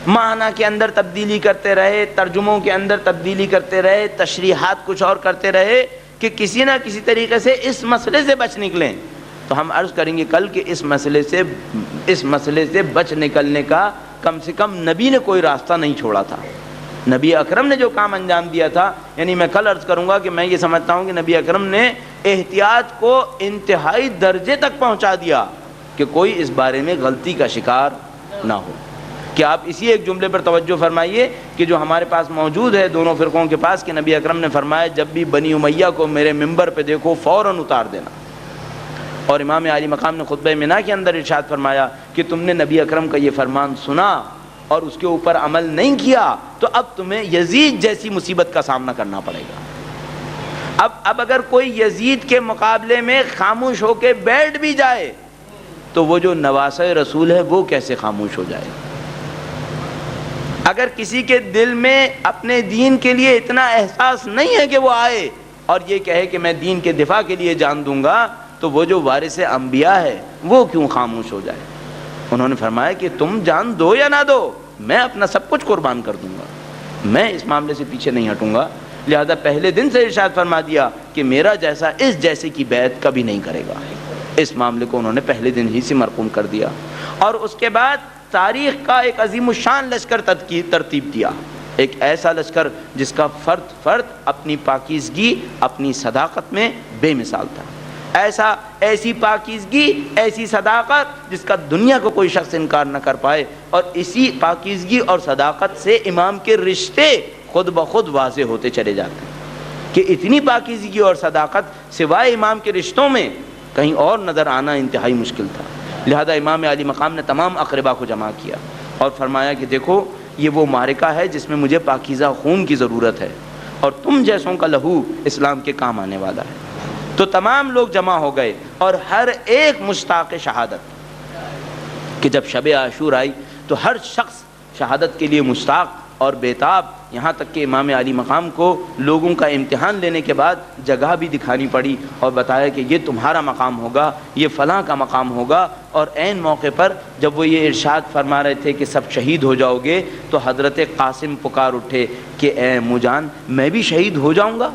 معنی کے اندر تبدیلی کرتے رہے، ترجموں کے اندر تبدیلی کرتے رہے، تشریحات کچھ اور کرتے رہے کہ کسی نہ کسی طریقے سے اس مسئلے سے بچ نکلیں۔ تو ہم عرض کریں گے کل کہ اس مسئلے سے بچ نکلنے کا کم سے کم نبی نے کوئی راستہ نہیں چھوڑا تھا۔ نبی اکرم نے جو کام انجام دیا تھا، یعنی میں کل عرض کروں گا کہ میں یہ سمجھتا ہوں کہ نبی اکرم نے احتیاط کو انتہائی درجے تک پہنچا دیا کہ کوئی اس بارے میں غلطی کا شکار نہ ہو۔ کہ آپ اسی ایک جملے پر توجہ فرمائیے کہ جو ہمارے پاس موجود ہے دونوں فرقوں کے پاس، کہ نبی اکرم نے فرمایا جب بھی بنی امیہ کو میرے ممبر پہ دیکھو فوراً اتار دینا۔ اور امام عالی مقام نے خطبہ منا کے اندر ارشاد فرمایا کہ تم نے نبی اکرم کا یہ فرمان سنا اور اس کے اوپر عمل نہیں کیا تو اب تمہیں یزید جیسی مصیبت کا سامنا کرنا پڑے گا۔ اب اگر کوئی یزید کے مقابلے میں خاموش ہو کے بیٹھ بھی جائے تو وہ جو نواسہ رسول ہے وہ کیسے خاموش ہو جائے؟ اگر کسی کے دل میں اپنے دین کے لیے اتنا احساس نہیں ہے کہ وہ آئے اور یہ کہے کہ میں دین کے دفاع کے لیے جان دوں گا، تو وہ جو وارث انبیاء ہے وہ کیوں خاموش ہو جائے؟ انہوں نے فرمایا کہ تم جان دو یا نہ دو، میں اپنا سب کچھ قربان کر دوں گا، میں اس معاملے سے پیچھے نہیں ہٹوں گا۔ لہذا پہلے دن سے ارشاد فرما دیا کہ میرا جیسا اس جیسے کی بیعت کبھی نہیں کرے گا۔ اس معاملے کو انہوں نے پہلے دن ہی سے مرقوم کر دیا، اور اس کے بعد تاریخ کا ایک عظیم الشان لشکر ترتیب دیا، ایک ایسا لشکر جس کا فرد اپنی پاکیزگی، اپنی صداقت میں بے مثال تھا، ایسی پاکیزگی، ایسی صداقت جس کا دنیا کو کوئی شخص انکار نہ کر پائے۔ اور اسی پاکیزگی اور صداقت سے امام کے رشتے خود بخود واضح ہوتے چلے جاتے ہیں کہ اتنی پاکیزگی اور صداقت سوائے امام کے رشتوں میں کہیں اور نظر آنا انتہائی مشکل تھا۔ لہذا امام علی مقام نے تمام اقربا کو جمع کیا اور فرمایا کہ دیکھو یہ وہ معرکہ ہے جس میں مجھے پاکیزہ خون کی ضرورت ہے اور تم جیسوں کا لہو اسلام کے کام آنے والا ہے۔ تو تمام لوگ جمع ہو گئے اور ہر ایک مشتاق شہادت، کہ جب شب عاشور آئی تو ہر شخص شہادت کے لیے مشتاق اور بیتاب، یہاں تک کہ امام علی مقام کو لوگوں کا امتحان لینے کے بعد جگہ بھی دکھانی پڑی اور بتایا کہ یہ تمہارا مقام ہوگا، یہ فلاں کا مقام ہوگا۔ اور عین موقع پر جب وہ یہ ارشاد فرما رہے تھے کہ سب شہید ہو جاؤ گے تو حضرت قاسم پکار اٹھے کہ اے امو جان میں بھی شہید ہو جاؤں گا۔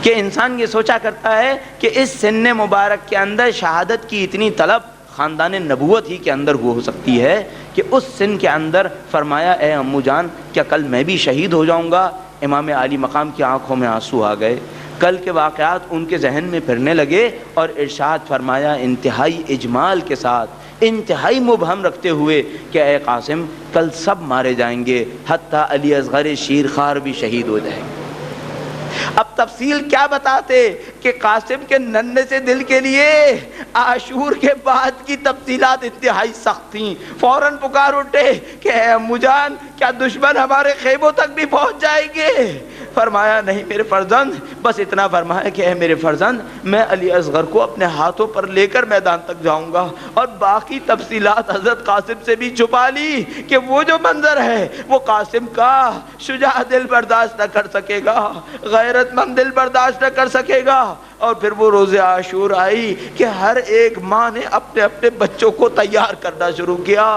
کہ انسان یہ سوچا کرتا ہے کہ اس سن مبارک کے اندر شہادت کی اتنی طلب خاندان نبوت ہی کے اندر ہو سکتی ہے کہ اس سن کے اندر فرمایا اے امو جان کیا کل میں بھی شہید ہو جاؤں گا؟ امام علی مقام کی آنکھوں میں آنسو آ گئے، کل کے واقعات ان کے ذہن میں پھرنے لگے اور ارشاد فرمایا انتہائی اجمال کے ساتھ، انتہائی مبہم رکھتے ہوئے کہ اے قاسم کل سب مارے جائیں گے، حتیٰ علی اصغر شیرخوار بھی شہید ہو جائیں گے۔ اب تفصیل کیا بتاتے کہ قاسم کے ننھے سے دل کے لیے عاشور کے بعد کی تفصیلات انتہائی سخت تھیں۔ فوراً پکار اٹھے کہ اے امو جان کیا دشمن ہمارے خیموں تک بھی پہنچ جائیں گے؟ فرمایا نہیں میرے فرزند، بس اتنا فرمایا کہ اے میرے فرزند میں علی اصغر کو اپنے ہاتھوں پر لے کر میدان تک جاؤں گا، اور باقی تفصیلات حضرت قاسم سے بھی چھپا لی کہ وہ جو منظر ہے وہ قاسم کا شجاع دل برداشت نہ کر سکے گا، غیرت مند دل برداشت نہ کر سکے گا۔ اور پھر وہ روز عاشور آئی کہ ہر ایک ماں نے اپنے اپنے بچوں کو تیار کرنا شروع کیا،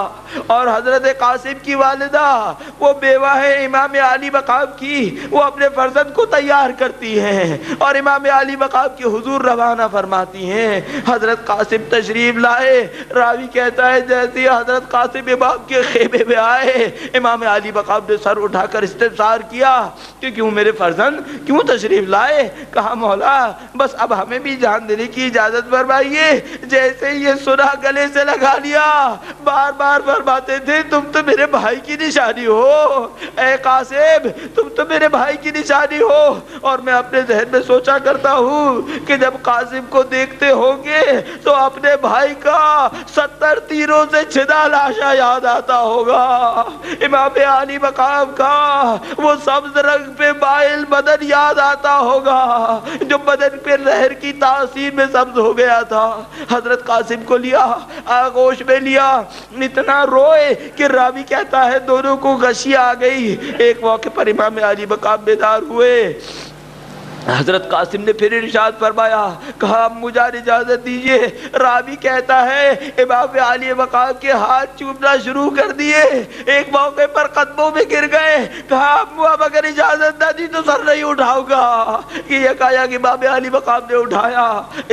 اور حضرت قاسم کی والدہ وہ بیوہ ہے امام علی مقام کی، وہ اپنے فرزند کو تیار کرتی ہیں اور امام علی مقام کی حضور روانہ فرماتی ہیں۔ حضرت قاسم تشریف لائے، راوی کہتا ہے جیسے حضرت قاسم امام کے خیمے میں آئے امام علی مقام نے سر اٹھا کر استفسار کیا کہ کیوں میرے فرزند کیوں تشریف لائے؟ کہا مولا بس بس اب ہمیں بھی جان دینے کی اجازت فرمائیے۔ جیسے یہ سنا گلے سے لگا لیا، بار بار فرماتے تھے تم تو میرے بھائی کی نشانی ہو، اے قاسم تم تو میرے بھائی کی نشانی ہو۔ اور میں اپنے ذہن میں سوچا کرتا ہوں کہ جب قاسم کو دیکھتے ہوں گے تو اپنے بھائی کا 70 تیروں سے چھدا لاشا یاد آتا ہوگا، امام علی مقام کا وہ سبز رنگ پہ مائل بدن یاد آتا ہوگا جو بدن پہ زہر کی تاثیر میں سبز ہو گیا تھا۔ حضرت قاسم کو لیا، آغوش میں لیا، اتنا روئے کہ راوی کہتا ہے دونوں کو غشی آ گئی۔ ایک موقع پر امام علی مقام بیدار ہوئے، حضرت قاسم نے پھر ارشاد فرمایا، کہا مجھے اجازت دیجئے۔ راوی کہتا ہے امام علی مقام کے ہاتھ چومنا شروع کر دیے، ایک موقع پر قدموں میں گر گئے، کہا ابو اب اگر اجازت نہ دی تو سر نہیں اٹھاؤں گا۔ یہ کہا کہ امام علی مقام نے اٹھایا،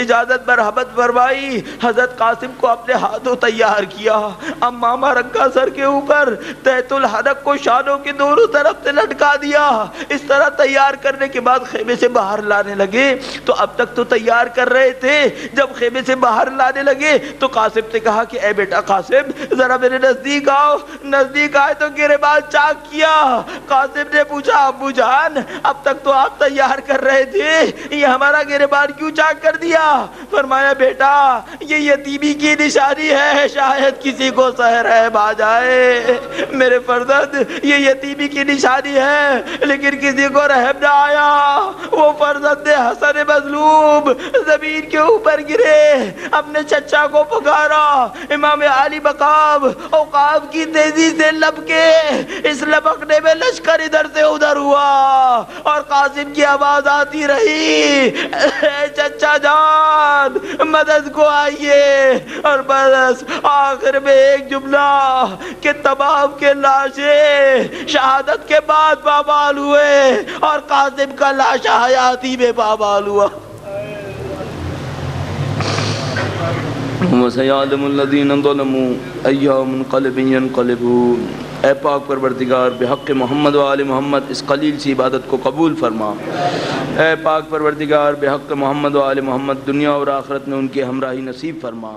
اجازت مرحمت فرمائی، حضرت قاسم کو اپنے ہاتھوں تیار کیا، امامہ رکھا سر کے اوپر، تحت الحنک کو شانوں کے دونوں طرف سے لٹکا دیا۔ اس طرح تیار کرنے کے بعد خیمے سے باہر لانے لگے تو اب تک تو تیار کر رہے تھے، جب خیمے سے باہر لانے لگے تو قاسم نے کہا کہ اے بیٹا قاسم ذرا میرے نزدیک آؤ۔ نزدیک آئے تو گریبان چاک کیا۔ قاسم نے پوچھا ابو جان اب تک تو آپ تیار کر رہے تھے، یہ ہمارا گریبان کیوں چاک کر دیا؟ فرمایا بیٹا یہ یتیمی کی نشانی ہے، شاید کسی کو سحر رحم آ جائے۔ میرے فرزند یہ یتیمی کی نشانی ہے لیکن کسی کو رحم نہ آیا۔ وہ فرزند حسن مظلوم زمین کے اوپر گرے، اپنے چچا کو پکارا، امام علی مقام اوقاف کی تیزی سے لپکے، اس لپکنے میں لشکر ادھر سے ادھر ہوا اور قاسم کی آواز آتی رہی، اے چچا جان مدد کو آئیے۔ اور بس آخر میں ایک جملہ کہ تمام کے لاشیں شہادت کے بعد پامال ہوئے اور قاسم کا لاشا حیاتی میں پامال ہوا۔ وَسَيَعْلَمُ الَّذِينَ ظَلَمُوا أَيَّ مُنْقَلِبٍ يَنْقَلِبُونَ۔ اے پاک پروردگار بحق محمد و آل محمد اس قلیل سی عبادت کو قبول فرما۔ اے پاک پروردگار بحق محمد و آل محمد دنیا اور آخرت میں ان کی ہمراہی نصیب فرما۔